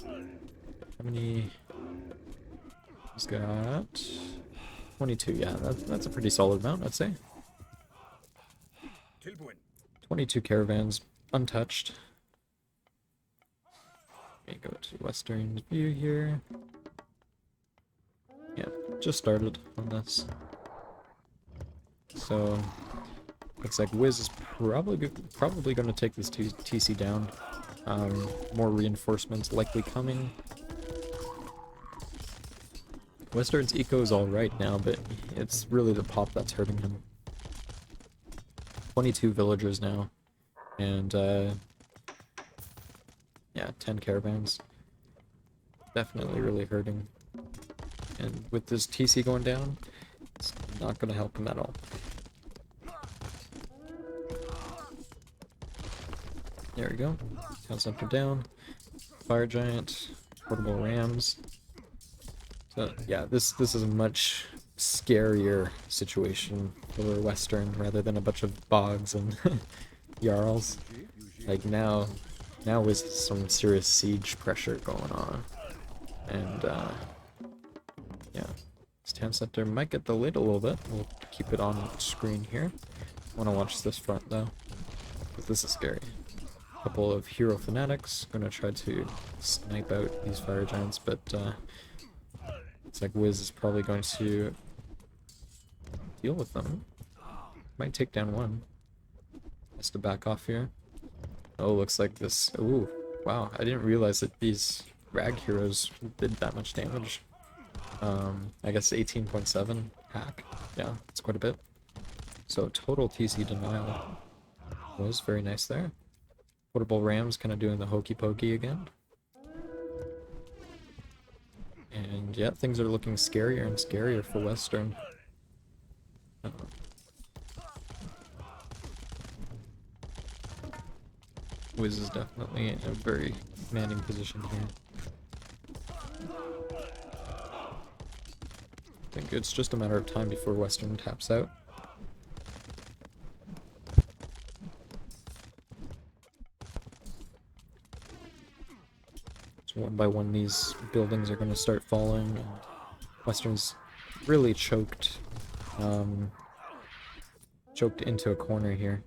How many? He's got 22, yeah, that's a pretty solid amount, I'd say. 22 caravans, untouched. Let me go to Western view here. Yeah, just started on this. So looks like Wiz is probably going to take this TC down. More reinforcements likely coming. Western's eco is alright now, but it's really the pop that's hurting him. 22 villagers now, and yeah, 10 caravans. Definitely really hurting. And with this TC going down, it's not going to help him at all. There we go. Town center down. Fire giant. Portable rams. So yeah, this is a much scarier situation for Western rather than a bunch of bogs and Jarls. Like now is some serious siege pressure going on. And yeah, this town center might get delayed a little bit. We'll keep it on screen here. I want to watch this front though, because this is scary. Couple of hero fanatics gonna try to snipe out these fire giants, but it's like Wiz is probably going to deal with them. Might take down one. Has to back off here. Oh, looks like this. Ooh, wow! I didn't realize that these rag heroes did that much damage. I guess 18.7 hack. Yeah, it's quite a bit. So total TC denial was very nice there. Portable Rams kind of doing the hokey pokey again. And yeah, things are looking scarier and scarier for Western. Wiz is definitely in a very commanding position here. I think it's just a matter of time before Western taps out. So one by one these buildings are going to start falling, and Western's really choked into a corner here.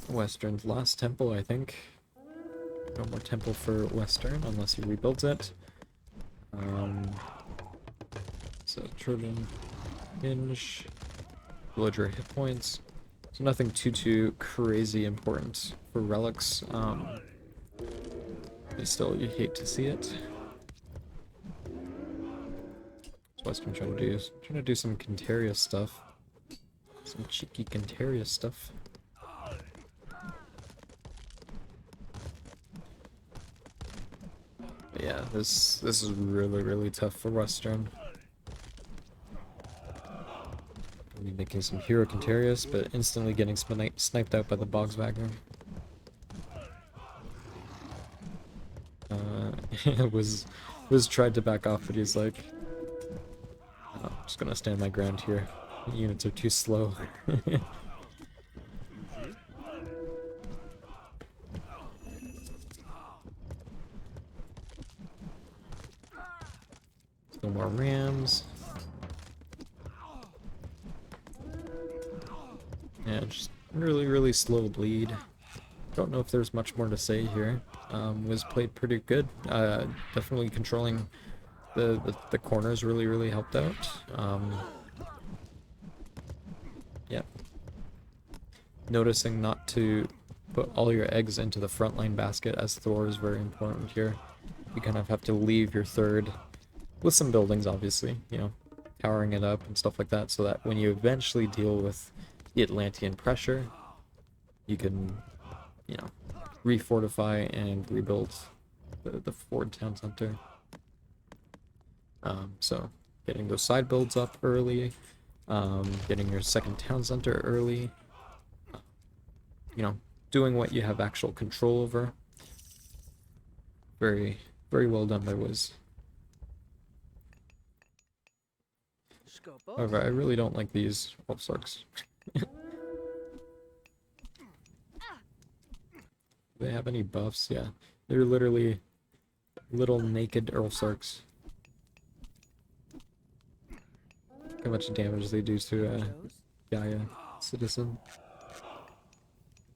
Western's last temple, I think. No more temple for Western unless he rebuilds it. So Turban hinge, villager hit points. So nothing too crazy important for relics. But still, you hate to see it. What's Western trying to do? Trying to do some Cantaria stuff. Some cheeky Cantaria stuff. But yeah, this is really tough for Western. Be making some hero Cantarius, but instantly getting sniped out by the Bogswagner. Was tried to back off, but he's like, oh, I'm just gonna stand my ground here. Units are too slow. Still more rams. Yeah, just really slow bleed. Don't know if there's much more to say here. Was played pretty good. Definitely controlling the corners really helped out. Yeah. Noticing not to put all your eggs into the frontline basket as Thor is very important here. You kind of have to leave your third with some buildings, obviously, you know, powering it up and stuff like that, so that when you eventually deal with the Atlantean pressure, you can, you know, refortify and rebuild the Ford town center. So getting those side builds up early, getting your second town center early, you know, doing what you have actual control over. Very well done by Wiz. However, I really don't like these Wolfsarks. Do they have any buffs? Yeah. They're literally little naked Earlsarks. Look how much damage they do to Gaia citizen.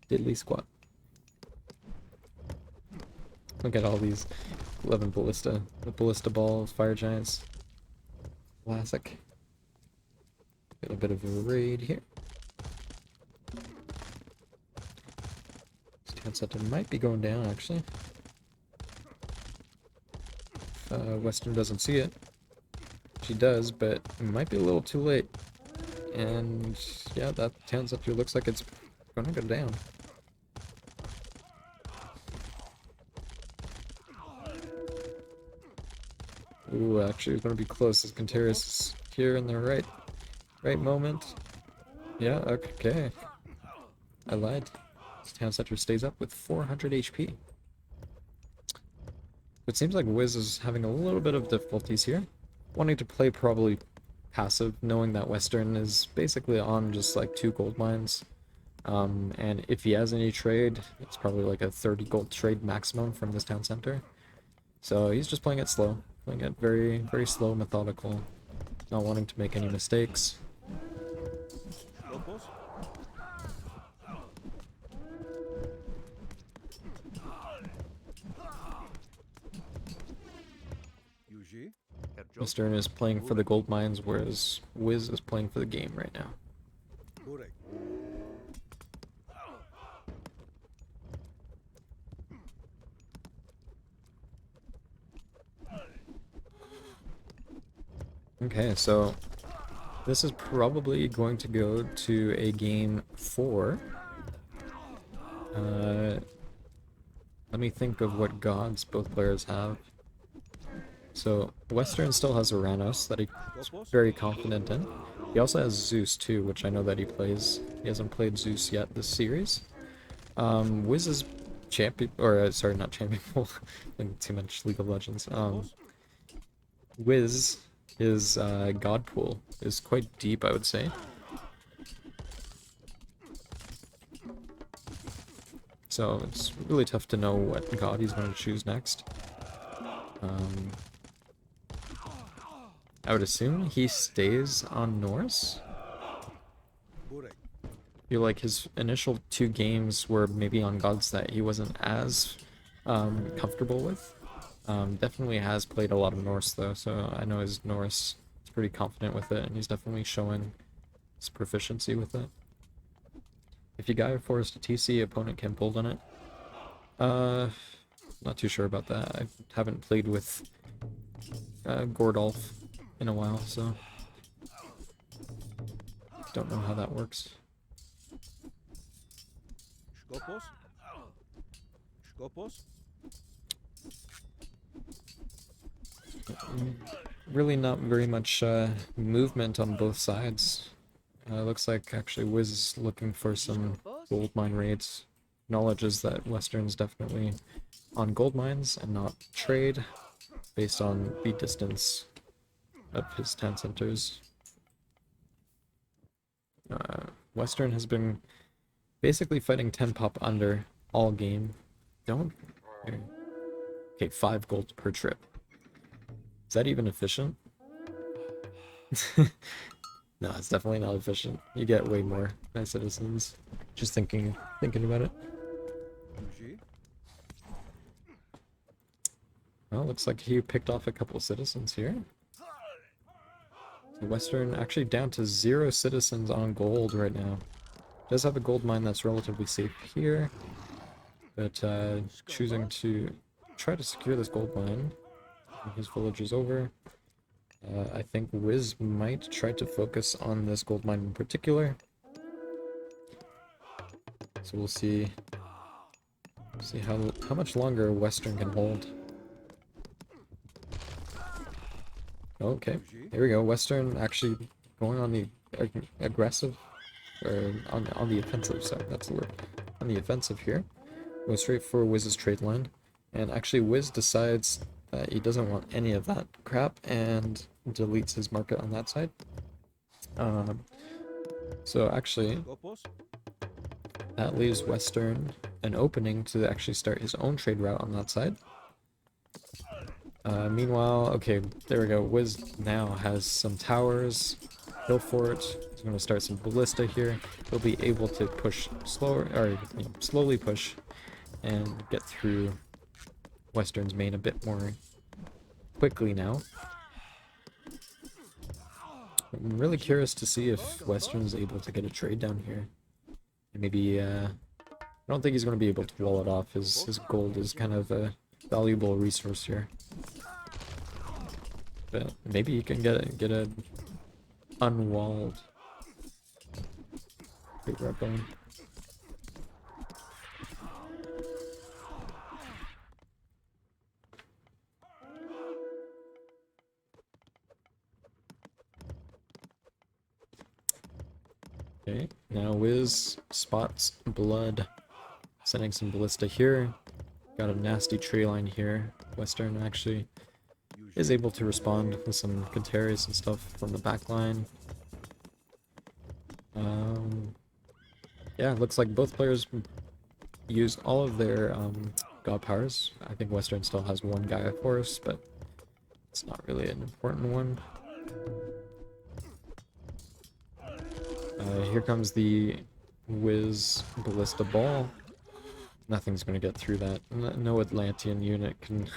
Diddly squat. Look at all these 11 ballista. The ballista balls, fire giants. Classic. Got a bit of a raid here. This town center might be going down, actually. Western doesn't see it. She does, but it might be a little too late. And yeah, that town center looks like it's gonna go down. Ooh, actually, it's gonna be close. As Cantarius is here in the right moment. Yeah, okay. I lied. This town center stays up with 400 HP. It seems like Wiz is having a little bit of difficulties here. Wanting to play probably passive, knowing that Western is basically on just like 2 gold mines. And if he has any trade, it's probably like a 30 gold trade maximum from this town center. So he's just playing it slow. Playing it very slow, methodical. Not wanting to make any mistakes. Mr. is playing for the gold mines, whereas Wiz is playing for the game right now. Okay, so this is probably going to go to a game 4. Let me think of what gods both players have. So Western still has Uranus that he's very confident in. He also has Zeus too, which I know that he plays. He hasn't played Zeus yet this series. Wiz is champion, or sorry, not champion. Think too much League of Legends. Wiz, his god pool is quite deep, I would say. So it's really tough to know what god he's going to choose next. I would assume he stays on Norse. feel like his initial two games were maybe on gods that he wasn't as comfortable with. Definitely has played a lot of Norse though, so I know his Norse is pretty confident with it, and he's definitely showing his proficiency with it. If you Gaia Forest a TC, opponent can build on it. Not too sure about that. I haven't played with Gordolf in a while, so don't know how that works. Skopos? Skopos? Really not very much movement on both sides. Looks like actually Wiz is looking for some gold mine raids. Acknowledges that Western's definitely on gold mines and not trade based on the distance of his town centers. Western has been basically fighting 10 pop under all game. Don't... Okay, 5 gold per trip. Is that even efficient? No, it's definitely not efficient. You get way more by citizens. Just thinking about it. Well, looks like he picked off a couple citizens here. So Western actually down to 0 citizens on gold right now. Does have a gold mine that's relatively safe here, but choosing to try to secure this gold mine. His village is over. I think Wiz might try to focus on this gold mine in particular. So we'll see how much longer Western can hold. Okay, here we go. Western actually going on the aggressive, or on the offensive. Sorry, that's the word. On the offensive here, go straight for Wiz's trade line, and actually Wiz decides that he doesn't want any of that crap and deletes his market on that side. So actually, that leaves Western an opening to actually start his own trade route on that side. Meanwhile, okay, there we go. Wiz now has some towers. Hill Fort. He's going to start some ballista here. He'll be able to push slower, or slowly push, and get through Western's main a bit more quickly now. I'm really curious to see if Western's able to get a trade down here. And maybe, I don't think he's going to be able to wall it off. His gold is kind of a valuable resource here. But maybe he can get a unwalled trade route going. Okay, now Wiz spots blood. Sending some ballista here. Got a nasty tree line here. Western actually is able to respond with some Cantaris and stuff from the back line. Yeah, looks like both players used all of their god powers. I think Western still has one Gaia Force, but it's not really an important one. Here comes the Wiz Ballista Ball. Nothing's going to get through that. No Atlantean unit can,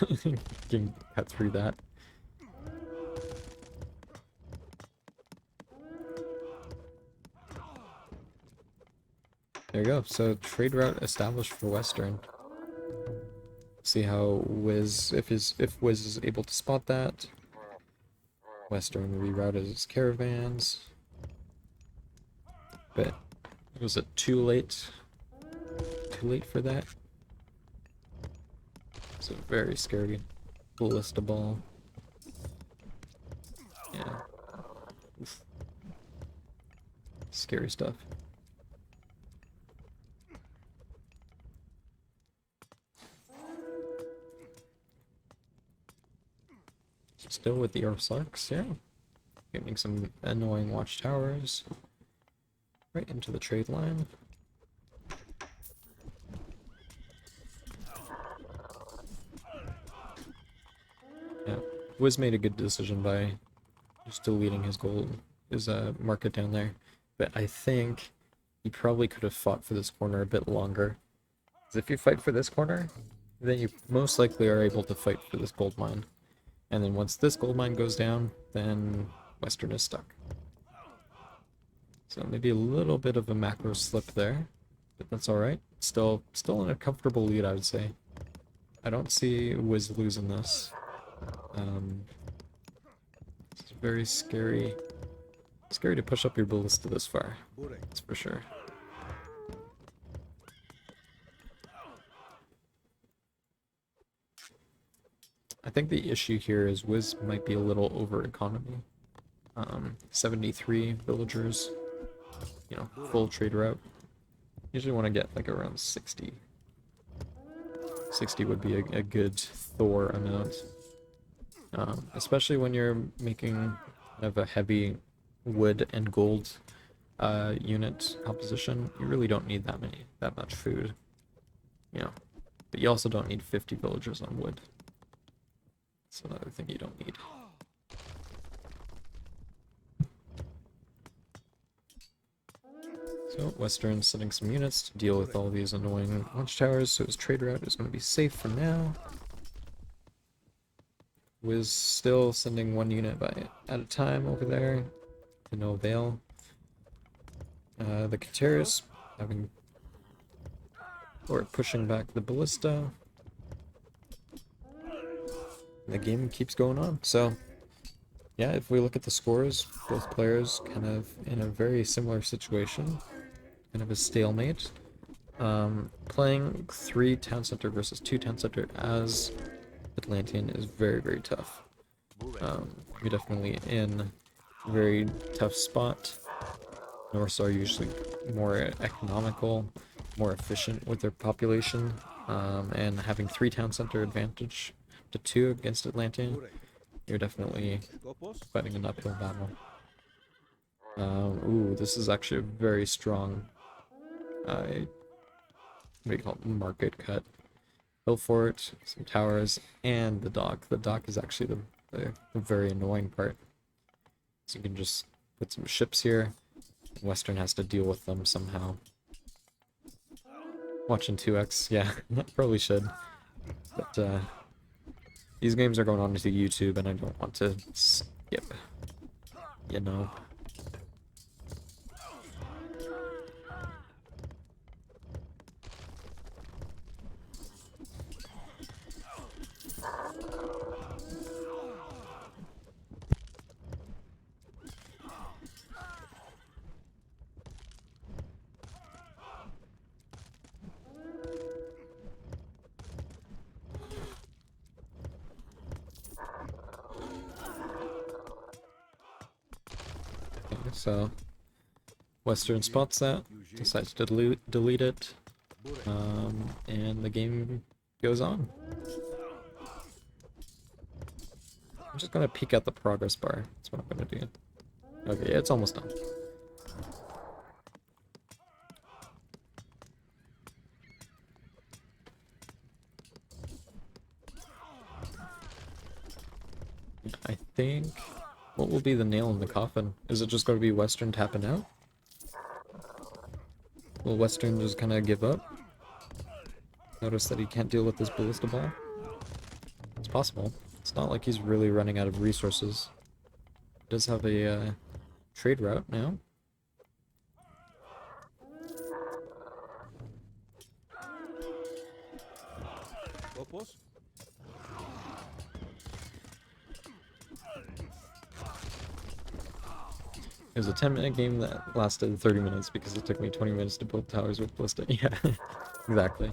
can cut through that. There you go. So trade route established for Western. See how Wiz, if Wiz is able to spot that. Western rerouted his caravans. But was it too late? Too late for that? It's a very scary ballista ball. Yeah. Oof. Scary stuff. Still with the Ursarks, yeah. Getting some annoying watchtowers. Right into the trade line. Yeah, Wiz made a good decision by just deleting his gold, his market down there. But I think you probably could have fought for this corner a bit longer. Because if you fight for this corner, then you most likely are able to fight for this gold mine. And then once this gold mine goes down, then Western is stuck. So maybe a little bit of a macro slip there, but that's alright. Still in a comfortable lead, I would say. I don't see Wiz losing this. It's very scary. Scary to push up your ballista this far. That's for sure. I think the issue here is Wiz might be a little over economy. 73 villagers, you know, full trade route. Usually want to get like around 60. 60 would be a good Thor amount. Especially when you're making kind of a heavy wood and gold unit composition. You really don't need that much food. You know. But you also don't need 50 villagers on wood. That's another thing you don't need. So Western's sending some units to deal with all these annoying watchtowers, so his trade route is going to be safe for now. Wiz still sending one unit at a time over there to no avail. The Kateris having or pushing back the ballista. The game keeps going on. So yeah, if we look at the scores, both players kind of in a very similar situation. Kind of a stalemate. Playing 3 town center versus 2 town center as Atlantean is very, very tough. You're definitely in a very tough spot. Norse are usually more economical, more efficient with their population, and having 3 town center advantage to 2 against Atlantean, you're definitely fighting an uphill battle. Ooh, this is actually a very strong what do you call it? Market cut. Hill fort, some towers, and the dock. The dock is actually the very annoying part. So you can just put some ships here. Western has to deal with them somehow. Watching 2x, yeah, probably should. But these games are going on to YouTube, and I don't want to skip. You know. So Western spots that, decides to delete it, and the game goes on. I'm just gonna peek at the progress bar. That's what I'm gonna do. Okay, yeah, it's almost done. I think... what will be the nail in the coffin? Is it just going to be Western tapping out? Will Western just kind of give up? Notice that he can't deal with this ballista ball? It's possible. It's not like he's really running out of resources. He does have a trade route now. It was a 10-minute game that lasted 30 minutes because it took me 20 minutes to build towers with ballista. Yeah, exactly.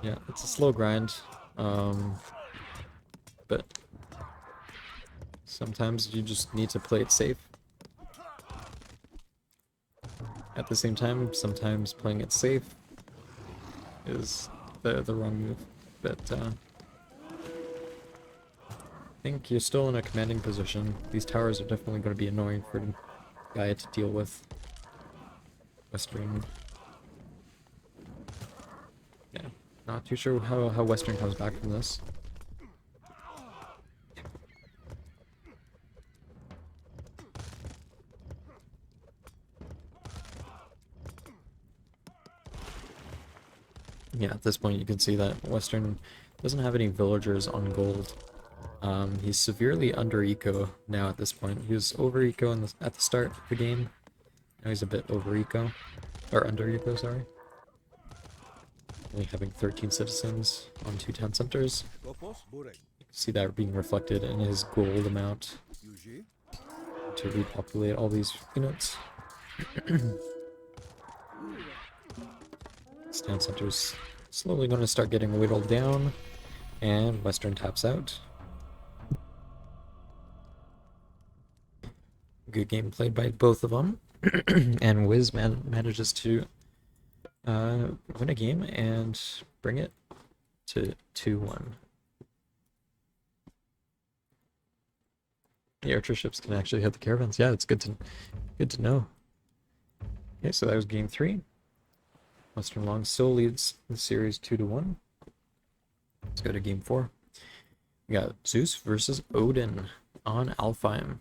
Yeah, it's a slow grind. But sometimes you just need to play it safe. At the same time, sometimes playing it safe is the wrong move. But I think you're still in a commanding position. These towers are definitely going to be annoying for Gaia to deal with. Western... yeah, not too sure how Western comes back from this. Yeah, at this point you can see that Western doesn't have any villagers on gold. He's severely under eco now at this point. He was over eco at the start of the game. Now he's a bit over eco. Or under eco, sorry. Only having 13 citizens on 2 town centers. You can see that being reflected in his gold amount to repopulate all these units. This town center's slowly going to start getting whittled down, and Western taps out. Good game played by both of them, and Wiz manages to win a game and bring it to 2-1. The archer ships can actually hit the caravans. Yeah, it's good to know. Okay, so that was game 3. WesternLong still leads the series 2-1. Let's go to game 4. We got Zeus versus Odin on Alfheim.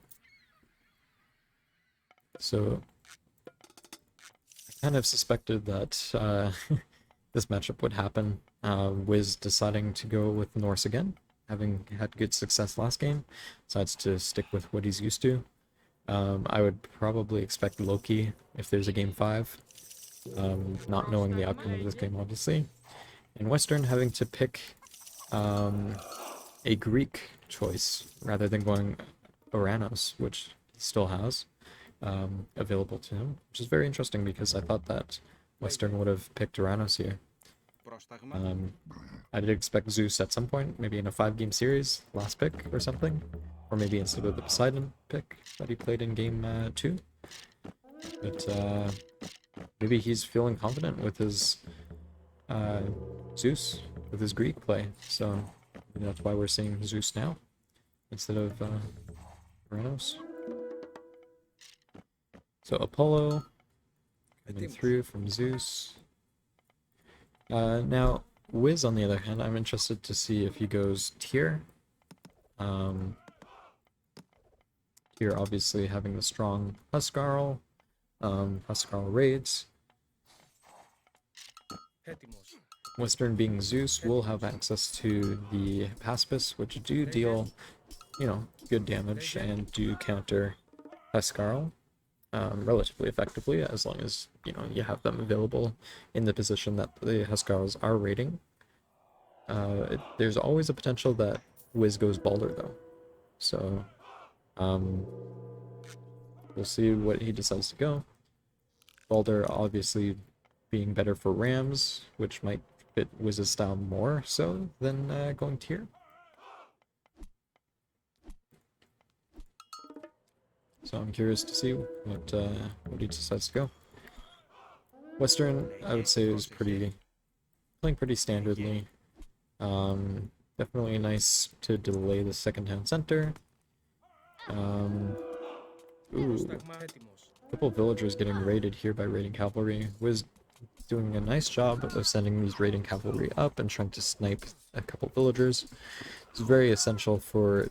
So I kind of suspected that this matchup would happen. Wiz deciding to go with Norse again, having had good success last game, decides to stick with what he's used to. I would probably expect Loki if there's a game 5, not knowing the outcome of this game, obviously. And Western having to pick a Greek choice rather than going Oranos, which he still has available to him, which is very interesting because I thought that Western would have picked Oranos here. I did expect Zeus at some point, maybe in a 5-game series, last pick or something, or maybe instead of the Poseidon pick that he played in game 2. But maybe he's feeling confident with his Zeus, with his Greek play, so that's why we're seeing Zeus now instead of Oranos. So Apollo coming through from Zeus. Now, Wiz, on the other hand, I'm interested to see if he goes Tyr. Tyr obviously having the strong Huskarl, Huskarl raids. Western being Zeus will have access to the Paspis, which do deal, good damage and do counter Huskarl relatively effectively, as long as, you have them available in the position that the Huskarls are raiding. There's always a potential that Wiz goes Balder, though. So, we'll see what he decides to go. Balder obviously being better for rams, which might fit Wiz's style more so than going Tyr. So I'm curious to see what he decides to go. Western, I would say, is playing pretty standardly. Definitely nice to delay the second town center. Ooh, a couple of villagers getting raided here by raiding cavalry. Wiz doing a nice job of sending these raiding cavalry up and trying to snipe a couple villagers. It's very essential for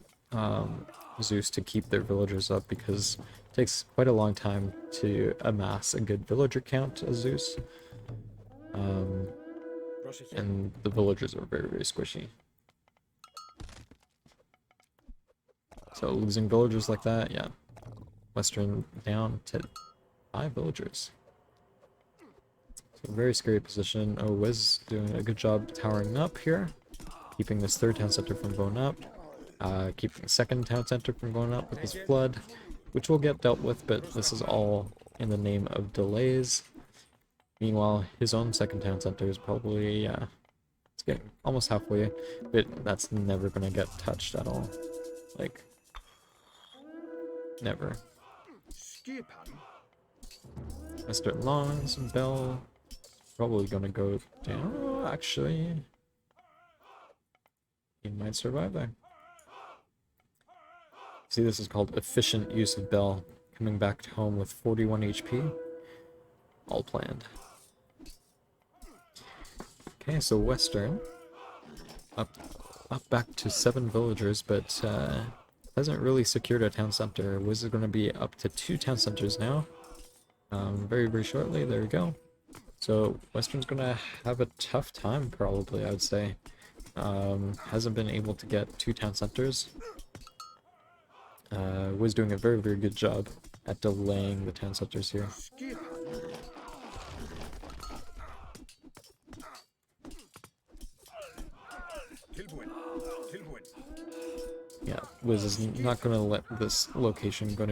Zeus to keep their villagers up because it takes quite a long time to amass a good villager count as Zeus. And the villagers are very, very squishy. So losing villagers like that, yeah. Western down to 5 villagers. So very scary position. Oh, Wiz doing a good job towering up here. Keeping this 3rd town center from going up. Keeping the 2nd town center from going up with his flood, which will get dealt with, but this is all in the name of delays. Meanwhile, his own 2nd town center is probably, it's getting almost halfway, but that's never gonna get touched at all. Like, never. WesternLong and Bell probably gonna go down. Oh, actually, he might survive there. See, this is called efficient use of Bell, coming back home with 41 HP. All planned. Okay, so Western up back to 7 villagers, but hasn't really secured a town center. Wiz is going to be up to 2 town centers now. Very, very shortly. There we go. So Western's gonna have a tough time, probably, I would say. Hasn't been able to get 2 town centers. Was doing a very, very good job at delaying the town centers here. Yeah, Wiz is not gonna let this location go,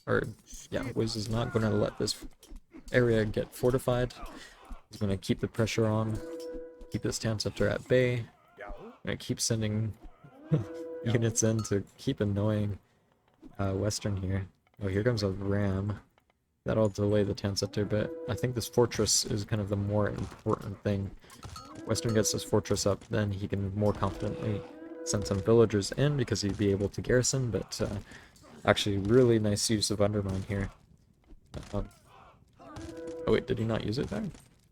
or yeah, Wiz is not gonna let this area get fortified. He's gonna keep the pressure on, keep this town center at bay. Gonna keep sending units in to keep annoying Western here. Oh, here comes a ram. That'll delay the town center, but I think this fortress is kind of the more important thing. If Western gets this fortress up, then he can more confidently send some villagers in because he'd be able to garrison, but actually really nice use of Undermine here. Oh wait, did he not use it there?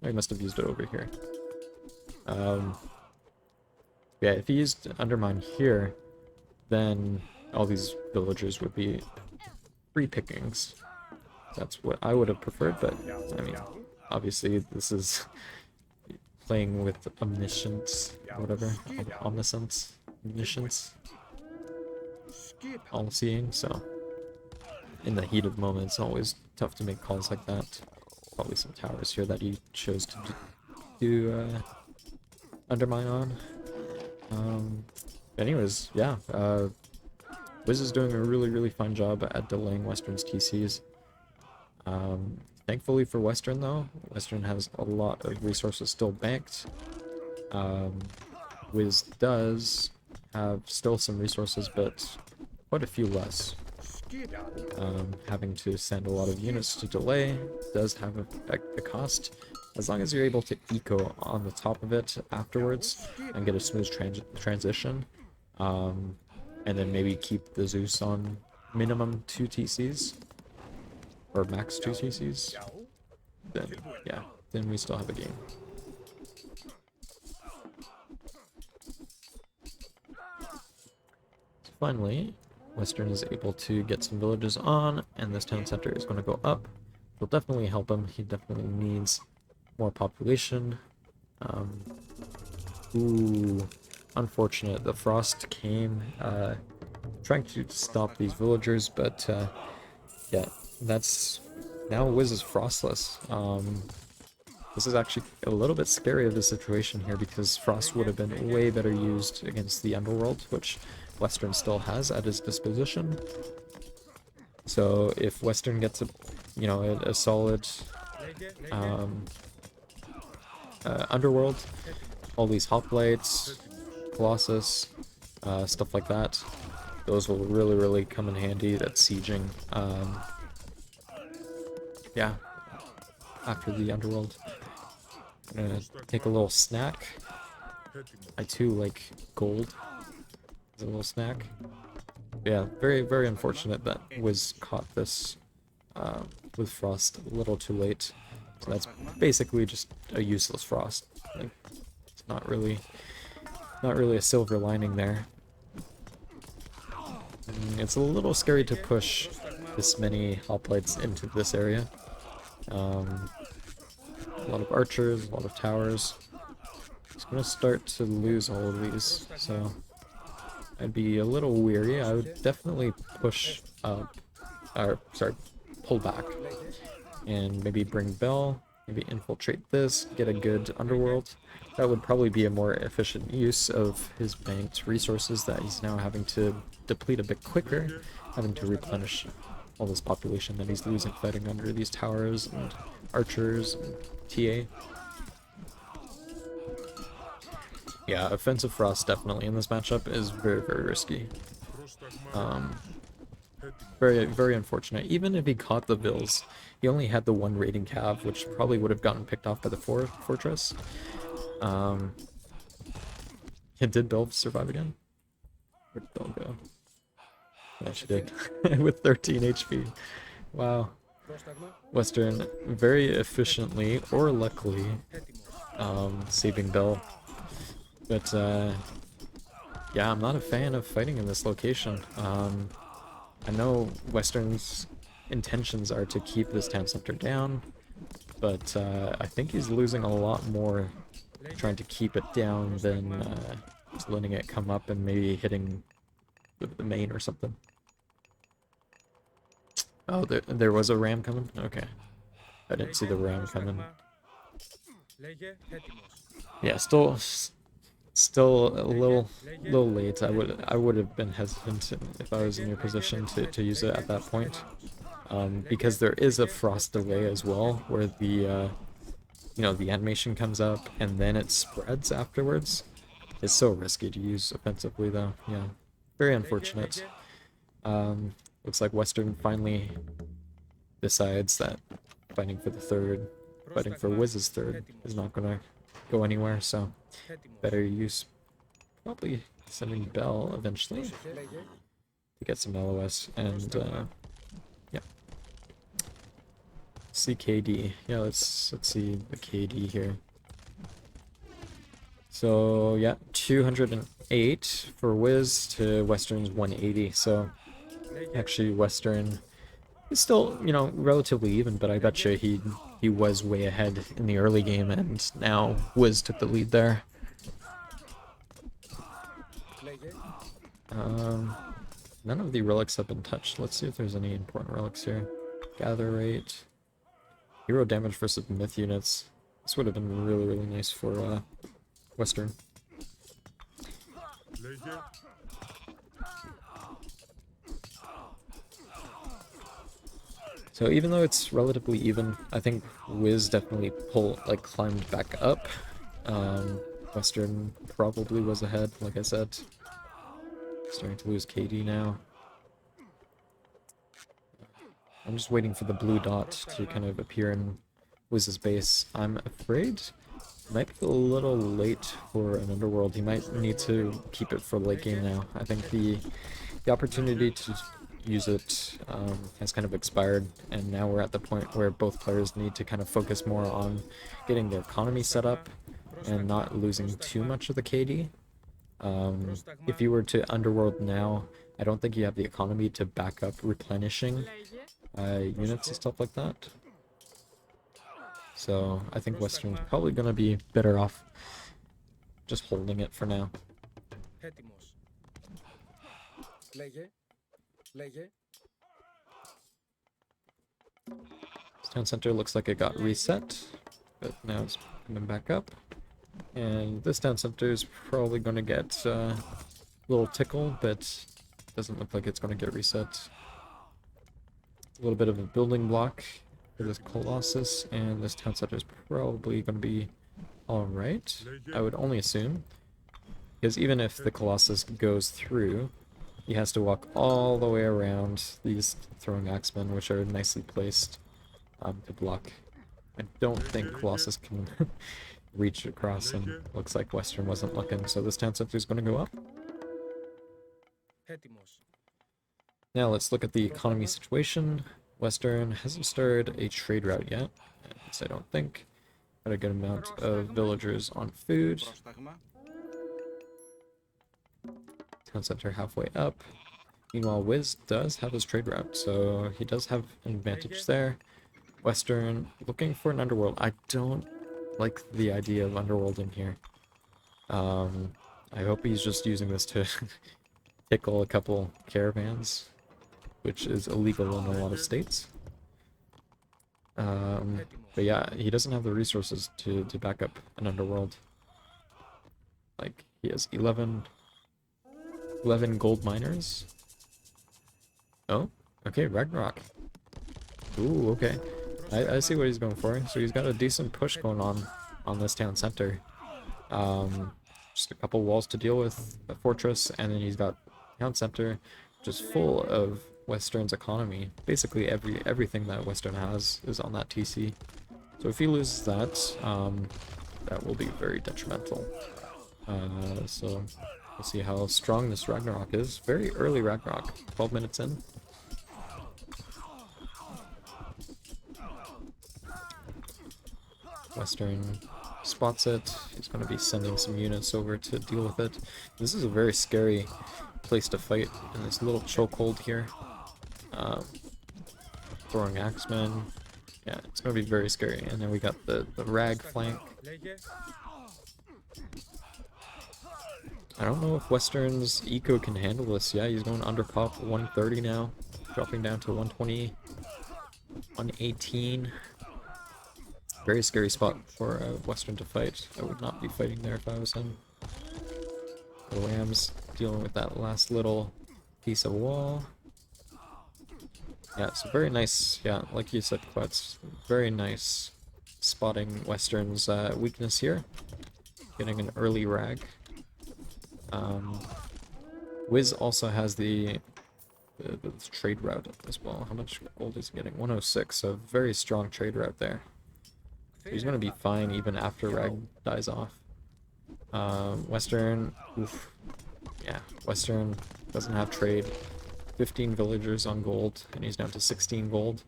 Oh, he must have used it over here. Yeah, if he used Undermine here, then all these villagers would be free pickings. That's what I would have preferred, but I mean, obviously this is playing with omniscience, or whatever, omniscience, omniscience, all-seeing, so in the heat of the moment, it's always tough to make calls like that. Probably some towers here that he chose to do Undermine on. Anyways, yeah, Wiz is doing a really, really fine job at delaying Western's TCs. Thankfully for Western, though, Western has a lot of resources still banked. Wiz does have still some resources, but quite a few less. Having to send a lot of units to delay does have a cost. As long as you're able to eco on the top of it afterwards and get a smooth transition, and then maybe keep the Zeus on minimum 2 TCs, or max 2 TCs, then yeah, then we still have a game. So finally, Western is able to get some villages on, and this town center is going to go up. It'll definitely help him. He definitely needs more population. Ooh, unfortunate. The frost came, trying to stop these villagers, but yeah, that's now Wiz is frostless. This is actually a little bit scary of the situation here because frost would have been way better used against the underworld, which Western still has at his disposition. So if Western gets a solid underworld, all these hoplites, Colossus, stuff like that, those will really, really come in handy at sieging. Yeah, after the underworld. I'm gonna take a little snack. I too like gold as a little snack. Yeah, very, very unfortunate that Wiz caught this with frost a little too late. So that's basically just a useless frost. Like, it's not really a silver lining there. It's a little scary to push this many hoplites into this area. A lot of archers, a lot of towers. It's gonna start to lose all of these, so I'd be a little weary. I would definitely push up, or sorry, pull back, and maybe bring Bell, maybe infiltrate this, get a good underworld. That would probably be a more efficient use of his banked resources that he's now having to deplete a bit quicker, having to replenish all this population that he's losing fighting under these towers and archers and TA. Yeah, offensive frost definitely in this matchup is very, very risky. Very, very unfortunate. Even if he caught the Vills, he only had the 1 raiding cav, which probably would have gotten picked off by the fortress. Did Bill survive again? Where did Bill go? Yeah, she did. With 13 HP. Wow. Western very efficiently, or luckily, saving Bill. But, yeah, I'm not a fan of fighting in this location. I know Western's intentions are to keep this town center down, but I think he's losing a lot more trying to keep it down than just letting it come up and maybe hitting the main or something. Oh, there was a ram coming? Okay. I didn't see the ram coming. Yeah, still a little late. I would have been hesitant if I was in your position to use it at that point. Because there is a frost delay as well, where the the animation comes up and then it spreads afterwards. It's so risky to use offensively though. Yeah. Very unfortunate. Looks like Western finally decides that fighting for the third, fighting for Wiz's third is not gonna go anywhere, so better use probably sending Bell eventually to get some LOS and yeah. See KD. Yeah, let's see the KD here. So yeah, 208 for Wiz to Western's 180. So actually Western is still, relatively even, but I bet you he was way ahead in the early game, and now Wiz took the lead there. None of the relics have been touched. Let's see if there's any important relics here. Gather rate. Hero damage versus myth units. This would have been really, really nice for Western. So even though it's relatively even, I think Wiz definitely climbed back up. Western probably was ahead, like I said. Starting to lose KD now. I'm just waiting for the blue dot to kind of appear in Wiz's base. I'm afraid it might be a little late for an Underworld. He might need to keep it for late game now. I think the opportunity to use it has kind of expired, and now we're at the point where both players need to kind of focus more on getting their economy set up and not losing too much of the KD. If you were to Underworld now, I don't think you have the economy to back up replenishing units and stuff like that. So I think Western's probably going to be better off just holding it for now. This town center looks like it got reset, but now it's coming back up. And this town center is probably going to get a little tickle, but doesn't look like it's going to get reset. A little bit of a building block for this Colossus, and this town center is probably going to be alright, I would only assume. Because even if the Colossus goes through, he has to walk all the way around these throwing axemen, which are nicely placed to block. I don't think Colossus can reach across, and looks like Western wasn't looking, so this town center is going to go up. Now let's look at the economy situation. Western hasn't started a trade route yet, at least I don't think. Got a good amount of villagers on food. Town center halfway up. Meanwhile, Wiz does have his trade route, so he does have an advantage there. Western looking for an Underworld. I don't like the idea of Underworld in here. I hope he's just using this to tickle a couple caravans, which is illegal in a lot of states. But yeah, he doesn't have the resources to back up an Underworld. Like, he has 11 gold miners. Oh, okay, Ragnarok. Ooh, okay. I see what he's going for. So he's got a decent push going on this town center. Just a couple walls to deal with, a fortress, and then he's got town center just full of Western's economy. Basically everything that Western has is on that TC. So if he loses that, that will be very detrimental. So we'll see how strong this Ragnarok is. Very early Ragnarok, 12 minutes in. Western spots it. He's going to be sending some units over to deal with it. This is a very scary place to fight in this little chokehold here. throwing axemen. Yeah, it's gonna be very scary. And then we got the rag flank. I don't know if Western's eco can handle this. Yeah, he's going under pop 130 now, dropping down to 120, 118. Very scary spot for Western to fight. I would not be fighting there if I was him. The Rams dealing with that last little piece of wall. Yeah, so very nice. Yeah, like you said, Quetz, very nice spotting Western's weakness here. Getting an early rag. Wiz also has the trade route as well. How much gold is he getting? 106, so very strong trade route there. So he's going to be fine even after rag dies off. Western, oof. Yeah, Western doesn't have trade. 15 villagers on gold, and he's down to 16 gold.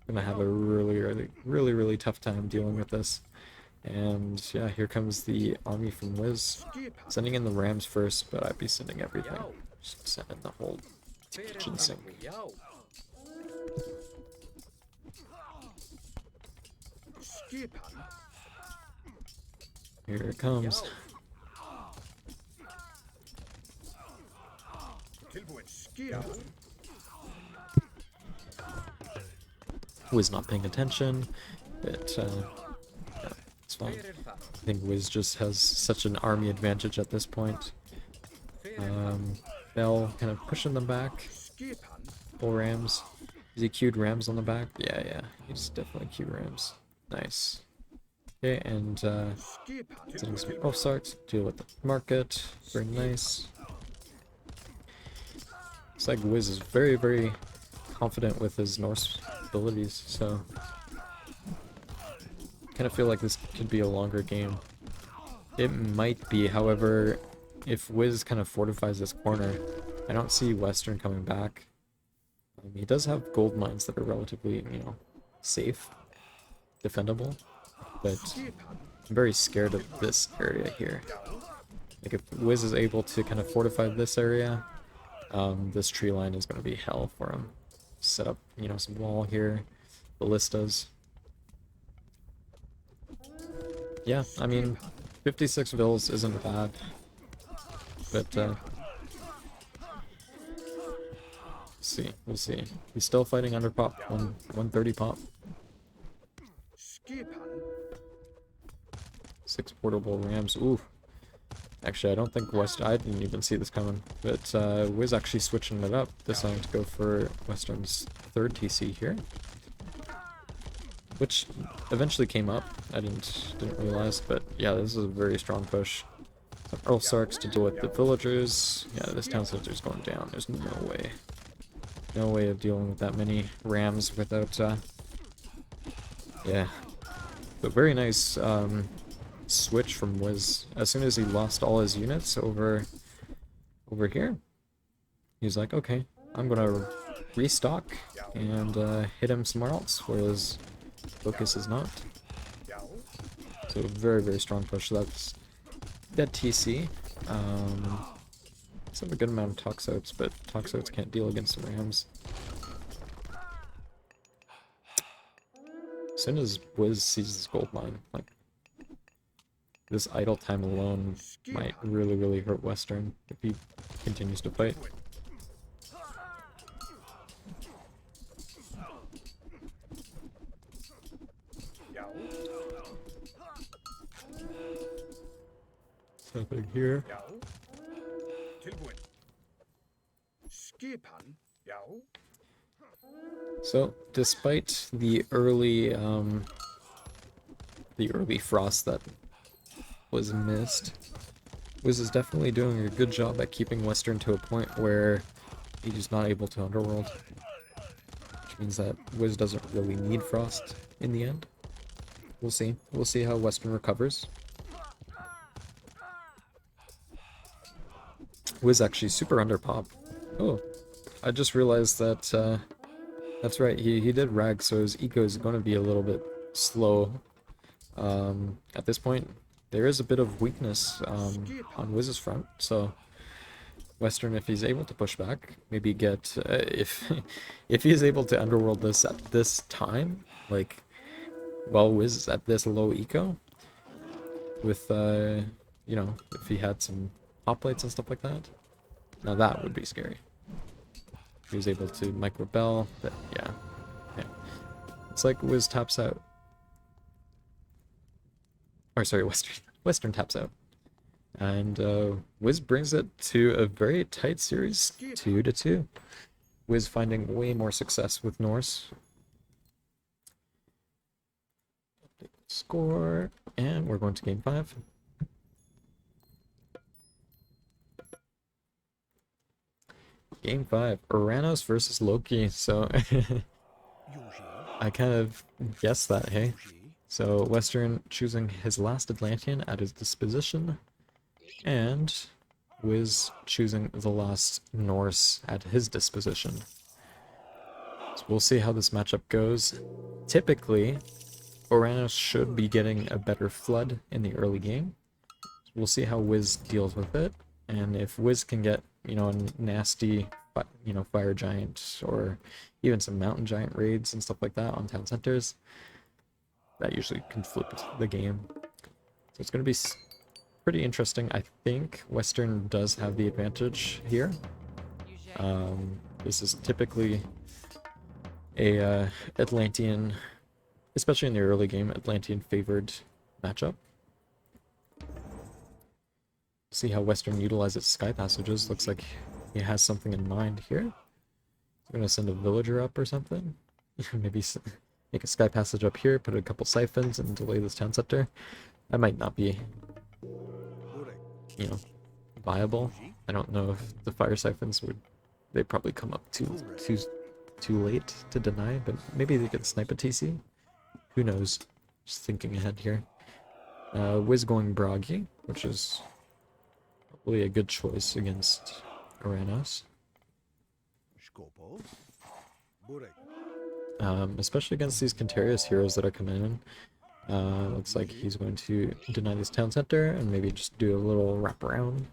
Gonna have a really tough time dealing with this. And yeah, here comes the army from Wiz. Sending in the Rams first, but I'd be sending everything. Just send in the whole kitchen sink. Here it comes. Wiz not paying attention, but yeah, it's fine. I think Wiz just has such an army advantage at this point. Bell kind of pushing them back. Full Rams. Is he queued Rams on the back? Yeah, he's definitely queued Rams. Nice. Okay, and sending some Elf Sarks to deal with the market. Very nice. Looks like Wiz is very confident with his Norse abilities, so kind of feel like this could be a longer game. It might be, however, if Wiz kind of fortifies this corner, I don't see Western coming back. He does have gold mines that are relatively, safe, defendable, but I'm very scared of this area here. Like, if Wiz is able to kind of fortify this area, this tree line is going to be hell for him. Set up, some wall here, ballistas. Yeah, I mean, 56 vills isn't bad, but we'll see. He's still fighting under pop, 130 pop. 6 portable Rams. Ooh. Actually, I don't think I didn't even see this coming, but Wiz actually switching it up, deciding to go for Western's third TC here, which eventually came up. I didn't realize, but yeah, this is a very strong push. Some Earl Sarks to deal with the villagers. Yeah, this town center's going down. There's no way of dealing with that many Rams without yeah. But very nice switch from Wiz. As soon as he lost all his units over here, he's like, okay, I'm gonna restock and hit him somewhere else where his focus is not. So very strong push. That's dead TC. Let's have a good amount of Toxotes, but Toxotes can't deal against the Rams. As soon as Wiz sees his gold mine, like, this idle time alone might really hurt Western if he continues to fight. Something here. So, despite the early frost that was missed, Wiz is definitely doing a good job at keeping Western to a point where he's not able to underworld. Which means that Wiz doesn't really need frost in the end. We'll see. We'll see how Western recovers. Wiz actually super under pop. Oh, I just realized that that's right, he did rag, so his eco is going to be a little bit slow. At this point, there is a bit of weakness on Wiz's front, so Western, if he's able to push back, maybe get if if he's able to underworld this at this time, like while Wiz is at this low eco, with you know, if he had some hot plates and stuff like that, now that would be scary. If he was able to micro bell, but yeah, yeah, it's like Wiz taps out. Or sorry, Western taps out. And Wiz brings it to a very tight series, 2-2. Wiz finding way more success with Norse. Score, and we're going to game 5. Game 5, Uranus versus Loki. So I kind of guessed that, hey? So Western choosing his last Atlantean at his disposition, and Wiz choosing the last Norse at his disposition. So we'll see how this matchup goes. Typically, Uranus should be getting a better flood in the early game. So we'll see how Wiz deals with it, and if Wiz can get, you know, a nasty, you know, fire giant or even some mountain giant raids and stuff like that on town centers, that usually can flip the game. So it's going to be pretty interesting. I think Western does have the advantage here. This is typically a Atlantean, especially in the early game, Atlantean favored matchup. See how Western utilizes sky passages. Looks like he has something in mind here. He's gonna send a villager up or something. Maybe make a sky passage up here, put a couple siphons, and delay this town center. That might not be, you know, viable. I don't know if the fire siphons would. They probably come up too late to deny, but maybe they could snipe a TC. Who knows? Just thinking ahead here. Wiz going Bragi, which is probably a good choice against Uranus. Especially against these Cantarius heroes that are coming in. Looks like he's going to deny this town center and maybe just do a little wraparound.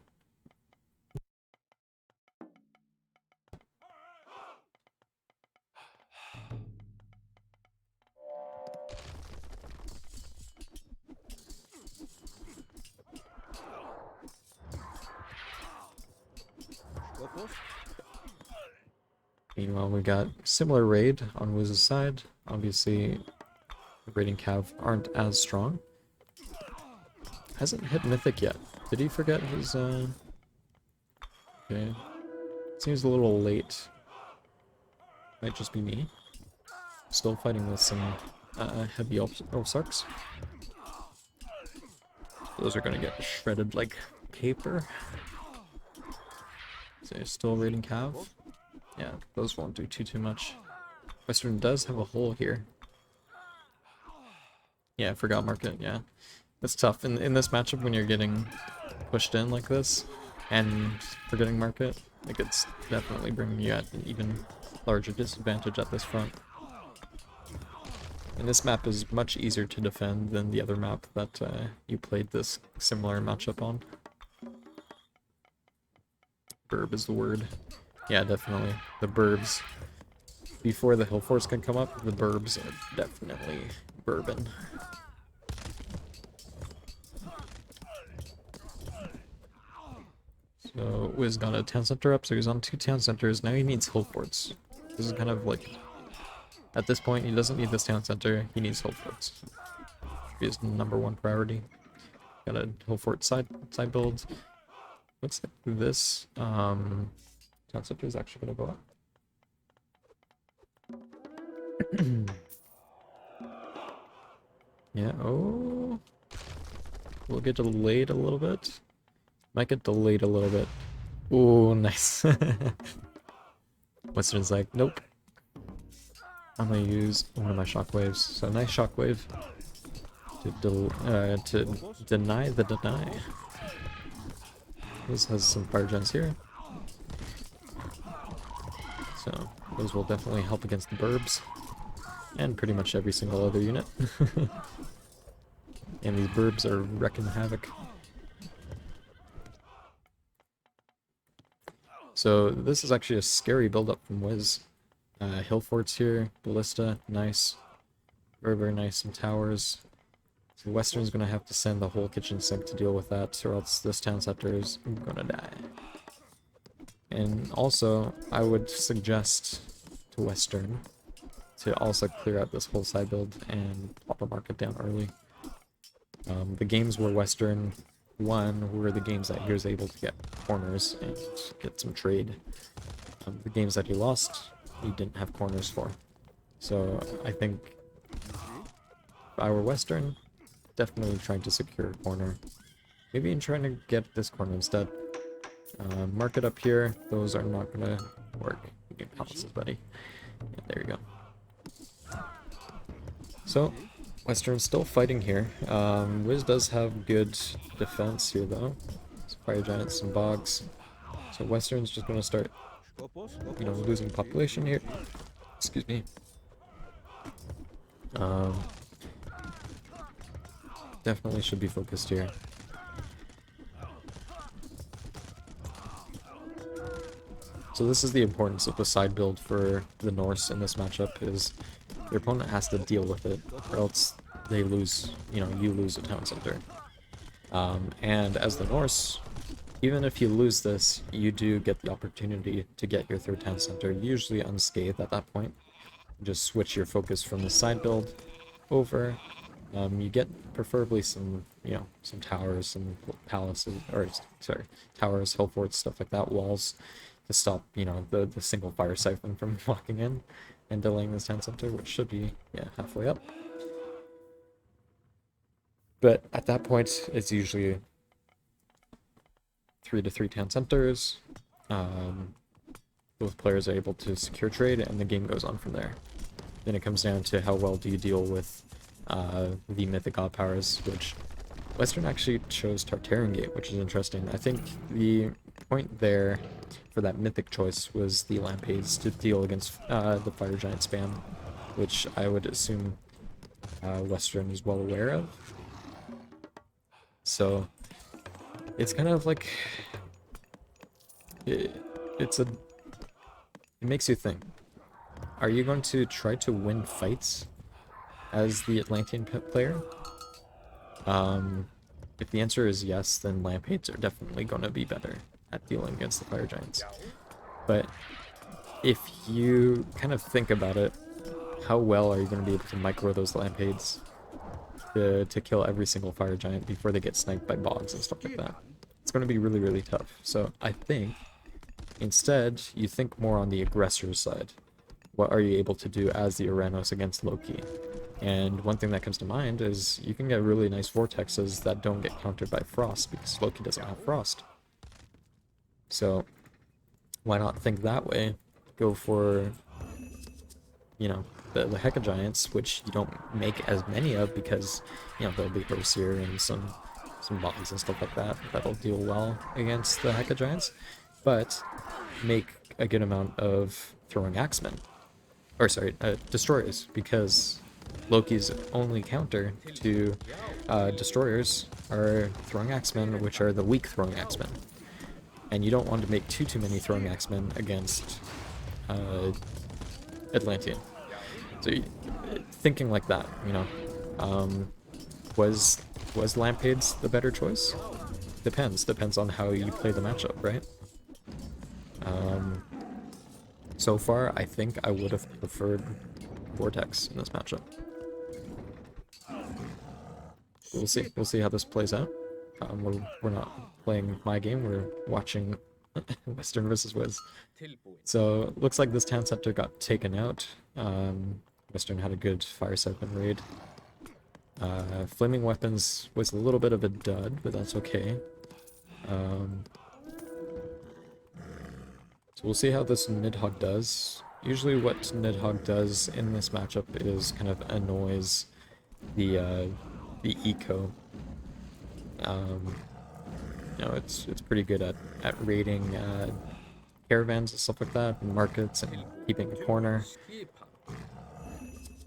Meanwhile, we got similar raid on Wiz's side. Obviously, raiding Cav aren't as strong. Hasn't hit Mythic yet. Did he forget his, Okay. Seems a little late. Might just be me. Still fighting with some, heavy Osarks. Those are gonna get shredded like paper. So you're still raiding Cav. Yeah, those won't do too much. Western does have a hole here. Yeah, I forgot market, yeah. It's tough. In this matchup when you're getting pushed in like this and forgetting market, like it's definitely bringing you at an even larger disadvantage at this front. And this map is much easier to defend than the other map that you played this similar matchup on. Burb is the word. Yeah, definitely. The burbs. Before the hill force can come up, the burbs are definitely bourbon. So Wiz got a town center up, so he's on 2 town centers. Now he needs hill forts. This is kind of like, at this point, he doesn't need this town center, he needs hill forts. Should be his #1 priority. Got a hill fort side build. Looks like this town center is actually gonna go up. Yeah, oh. We'll get delayed a little bit. Might get delayed a little bit. Ooh, nice. Western's like, nope. I'm gonna use one of my shockwaves. So nice shockwave to deny the deny. This has some fire gens here. So those will definitely help against the burbs. And pretty much every single other unit. And these burbs are wrecking havoc. So this is actually a scary build-up from Wiz. Hill forts here, ballista, nice. Very, very nice. Some towers. So Western's gonna have to send the whole kitchen sink to deal with that, or else this town center is gonna die. And also, I would suggest to Western to also clear out this whole side build and pop a market down early. The games where Western won were the games that he was able to get corners and get some trade. The games that he lost, he didn't have corners for. So I think if I were Western, definitely trying to secure a corner. Maybe in trying to get this corner instead. Market up here, those are not gonna work. You get palaces, buddy. Yeah, there you go. So, Western's still fighting here. Wiz does have good defense here though. Some fire giants, some bogs. So Western's just gonna start, you know, losing population here. Excuse me. Definitely should be focused here. So this is the importance of the side build for the Norse in this matchup, is your opponent has to deal with it, or else they lose, you know, you lose a town center. And as the Norse, even if you lose this, you do get the opportunity to get your third town center, usually unscathed at that point. Just switch your focus from the side build over. You get preferably some, you know, some towers, some palaces, or sorry, towers, hill forts, stuff like that, walls, to stop, you know, the single fire siphon from walking in and delaying this town center, which should be, yeah, halfway up. But at that point, it's usually 3 to 3 town centers. Both players are able to secure trade, and the game goes on from there. Then it comes down to how well do you deal with the mythic god powers, which Western actually chose Tartarian Gate, which is interesting. I think the point there for that mythic choice was the Lampades to deal against the fire giant spam, which I would assume Western is well aware of. So it's kind of like it makes you think. Are you going to try to win fights as the Atlantean player? If the answer is yes, then Lampades are definitely going to be better at dealing against the fire giants. But if you kind of think about it, how well are you going to be able to micro those Lampades to kill every single fire giant before they get sniped by bogs and stuff like that? It's going to be really, really tough. So I think instead you think more on the aggressor's side. What are you able to do as the Uranus against Loki? And one thing that comes to mind is you can get really nice vortexes that don't get countered by frost because Loki doesn't have frost. So why not think that way? Go for, you know, the Heka Giants, which you don't make as many of because, you know, there'll be Berserker and some bogs and stuff like that that'll deal well against the Heka Giants, but make a good amount of throwing axemen. Or sorry, destroyers, because Loki's only counter to destroyers are throwing axemen, which are the weak throwing axemen. And you don't want to make too many throwing axemen against Atlantean. So thinking like that, you know, was Lampades the better choice? Depends on how you play the matchup, right? So far, I think I would have preferred Vortex in this matchup. We'll see. We'll see how this plays out. We're not playing my game. We're watching Western versus Wiz. So looks like this town center got taken out. Western had a good fire siphon raid. Flaming weapons was a little bit of a dud, but that's okay. So we'll see how this Nidhogg does. Usually what Nidhogg does in this matchup is kind of annoys the eco. You know, it's pretty good at raiding caravans and stuff like that, and markets, and keeping a corner.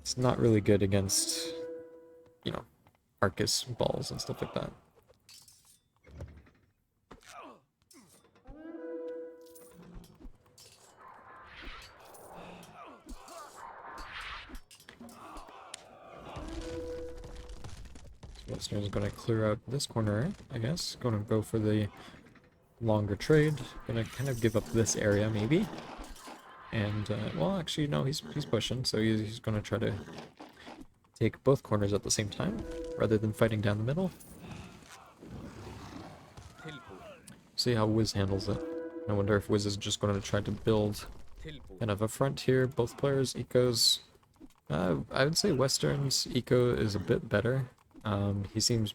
It's not really good against, you know, Arcus balls and stuff like that. Western is going to clear out this corner, I guess. Going to go for the longer trade. Going to kind of give up this area, maybe. And, well, actually, no, he's pushing, so he's going to try to take both corners at the same time, rather than fighting down the middle. See how Wiz handles it. I wonder if Wiz is just going to try to build kind of a front here. Both players' ecos. I would say Western's eco is a bit better. He seems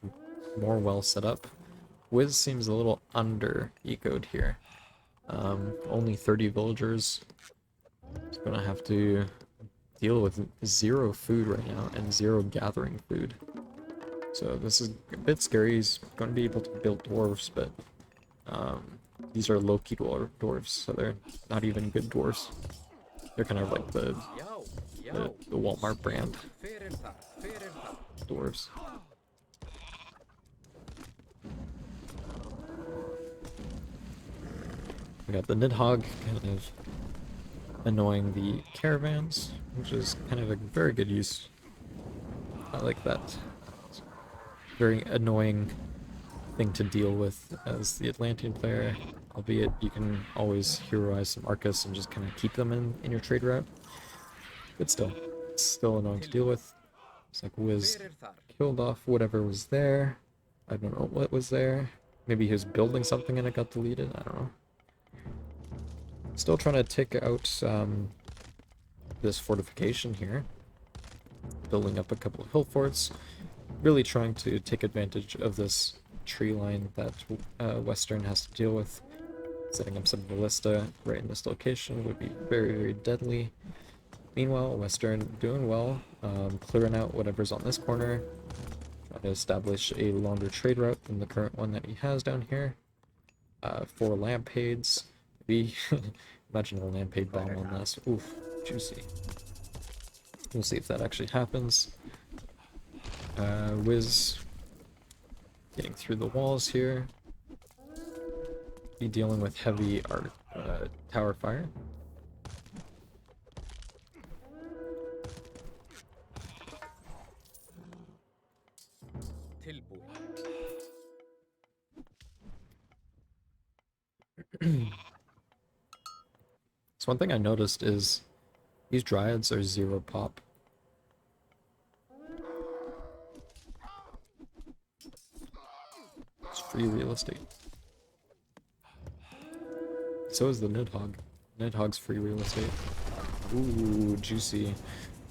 more well set up. Wiz seems a little under ecoed here. Only 30 villagers. He's gonna have to deal with 0 food right now and 0 gathering food. So this is a bit scary. He's going to be able to build dwarves, but these are low-key dwarves, so they're not even good dwarves. They're kind of like the Walmart brand dwarves. We got the Nidhogg kind of annoying the caravans, which is kind of a very good use. I like that. It's a very annoying thing to deal with as the Atlantean player, albeit you can always heroize some Arcus and just kind of keep them in your trade route. But still, it's still annoying to deal with. It's like Wiz killed off whatever was there. I don't know what was there. Maybe he was building something and it got deleted. I don't know. Still trying to take out this fortification here. Building up a couple of hill forts. Really trying to take advantage of this tree line that Western has to deal with. Setting up some ballista right in this location would be very, very deadly. Meanwhile, Western doing well, clearing out whatever's on this corner. Trying to establish a longer trade route than the current one that he has down here. 4 lampades. Maybe imagine a lampade bomb on this. Oof, juicy. We'll see if that actually happens. Wiz getting through the walls here. Be dealing with heavy tower fire. So one thing I noticed is these dryads are 0 pop. It's free real estate. So is the Nidhogg. Nidhogg's free real estate. Ooh, juicy.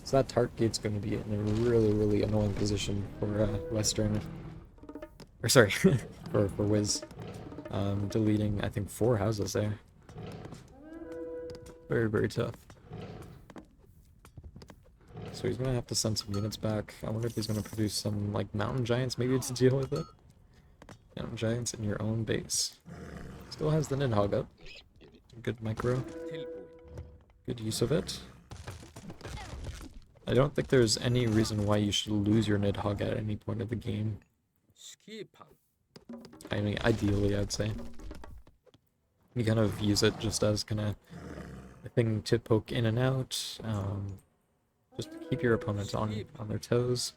So that Tart Gate's going to be in a really, really annoying position for Western. Or sorry, for Wiz. Deleting, I think, 4 houses there. Very, very tough. So he's going to have to send some units back. I wonder if he's going to produce some, like, mountain giants maybe to deal with it. Mountain giants in your own base. Still has the Nidhogg up. Good micro. Good use of it. I don't think there's any reason why you should lose your Nidhogg at any point of the game. I mean, ideally, I'd say. You kind of use it just as kind of a thing to poke in and out. Just to keep your opponents on their toes.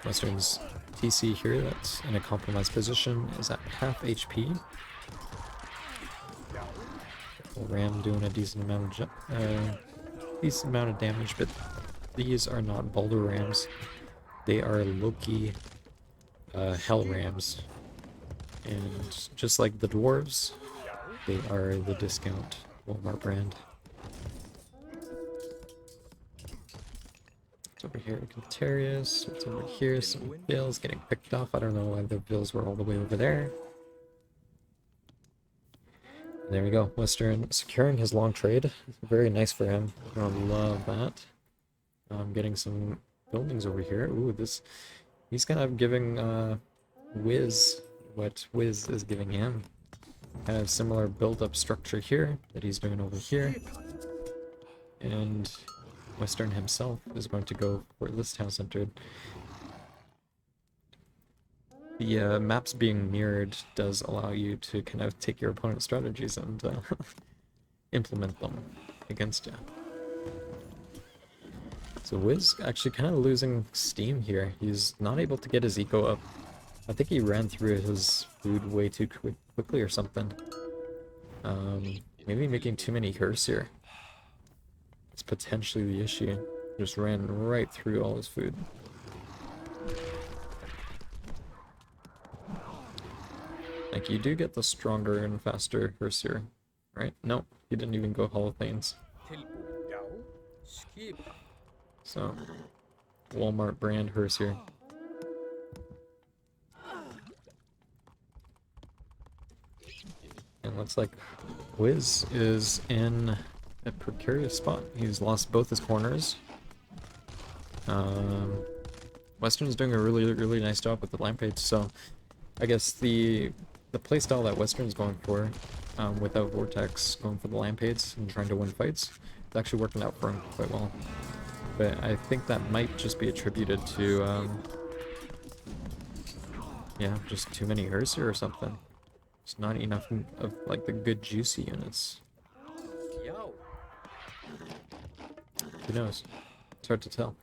Western's TC here, that's in a compromised position, is at half HP. Ram doing a decent amount of damage, but these are not Boulder Rams. They are Loki Hell Rams. And just like the dwarves, they are the discount Walmart brand. What's over here? Contarius. What's over here? Some bills getting picked off. I don't know why the bills were all the way over there. There we go. Western securing his long trade. Very nice for him. I love that. Getting some buildings over here. Ooh, he's kind of giving Wiz what Wiz is giving him. Kind of similar build-up structure here that he's doing over here. And Western himself is going to go for this town center. The maps being mirrored does allow you to kind of take your opponent's strategies and implement them against you. So Wiz actually kind of losing steam here. He's not able to get his eco up. I think he ran through his food way too quickly or something. Maybe making too many hers here. It's potentially the issue. Just ran right through all his food. Like, you do get the stronger and faster hers here, right? Nope, he didn't even go Holothanes. So, Walmart brand hers here. And looks like Wiz is in a precarious spot. He's lost both his corners. Western's doing a really nice job with the Lampage, so I guess the playstyle that Western's going for, without Vortex, going for the Lampades and trying to win fights, it's actually working out for him quite well. But I think that might just be attributed to, yeah, just too many hers here or something. It's not enough of, like, the good juicy units. Who knows? It's hard to tell.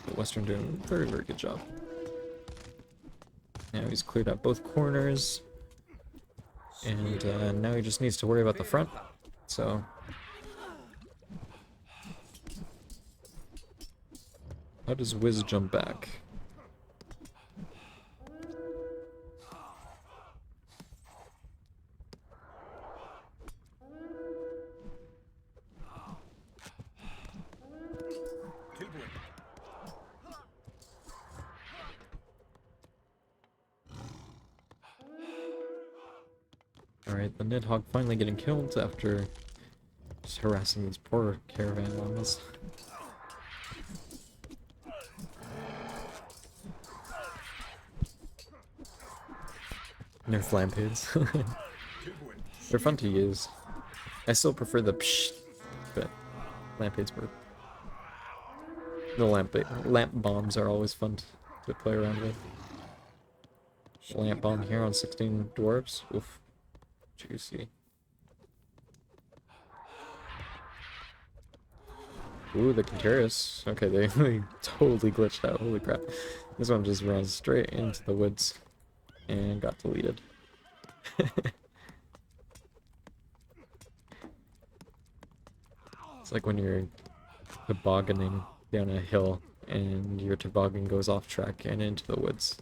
But Western doing a very good job. Now he's cleared out both corners. And now he just needs to worry about the front. So... how does Wiz jump back? Alright, the Nidhogg finally getting killed after just harassing these poor caravan llamas. Nerf Lampades. They're fun to use. I still prefer the psh, but Lampades work. The lamp bombs are always fun to play around with. Lamp bomb here on 16 dwarves. Oof. Juicy. Ooh, the Cantarius. Okay, they totally glitched out. Holy crap. This one just ran straight into the woods and got deleted. It's like when you're tobogganing down a hill and your toboggan goes off track and into the woods.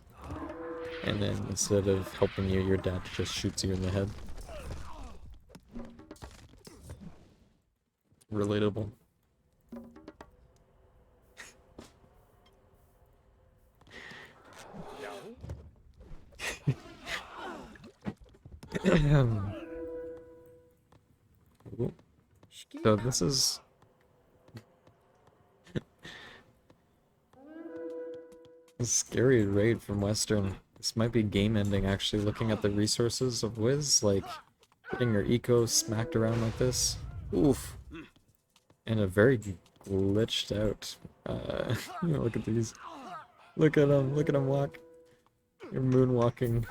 And then instead of helping you, your dad just shoots you in the head. Relatable. So this is a scary raid from Western. This might be game ending actually, looking at the resources of Wiz, like getting your eco smacked around like this. Oof. And a very glitched out look at these. Look at him walk. You're moonwalking.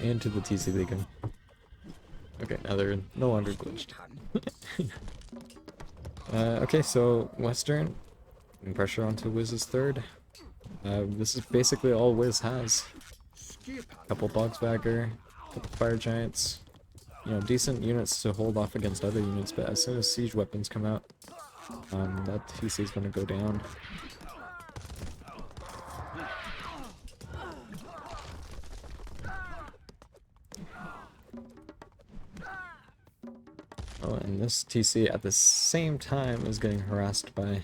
Into the TC Beacon. Okay, now they're no longer glitched. Okay, so Western, putting pressure onto Wiz's third. This is basically all Wiz has. Couple Bogsbagger, couple Fire Giants. You know, decent units to hold off against other units, but as soon as siege weapons come out, that TC is going to go down. Oh, and this TC at the same time is getting harassed by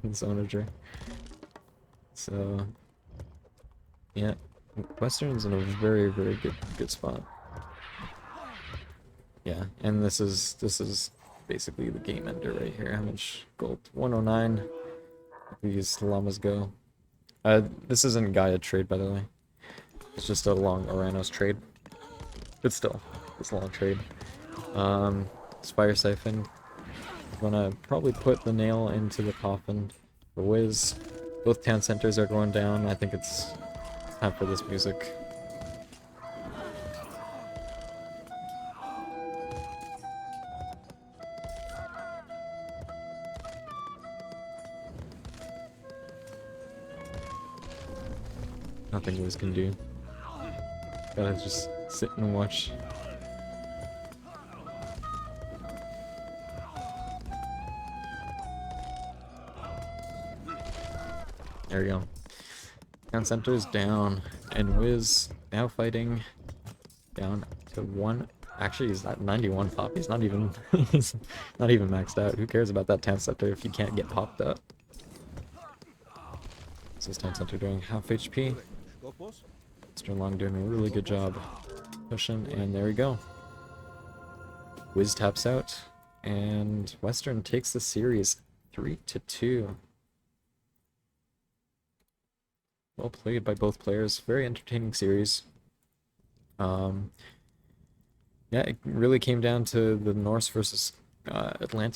this onager. So, yeah, Western's in a very good spot. Yeah, and this is basically the game ender right here. How much gold? 109. These llamas go. This isn't Gaia trade, by the way. It's just a long Oranos trade. But still, it's a long trade. Spire Siphon. Gonna probably put the nail into the coffin for Wiz. Both town centers are going down. I think it's time for this music. nothing Wiz can do. Gotta just sit and watch. There we go. Town center's down, and Wiz now fighting down to 1. Actually, he's at 91 pop. He's not even he's not even maxed out. Who cares about that town center if you can't get popped up? This is town center doing half HP. WesternLong doing a really good job pushing, and there we go. Wiz taps out, and Western takes the series 3-2. Well played by both players. Very entertaining series. Yeah, it really came down to the Norse versus Atlantic.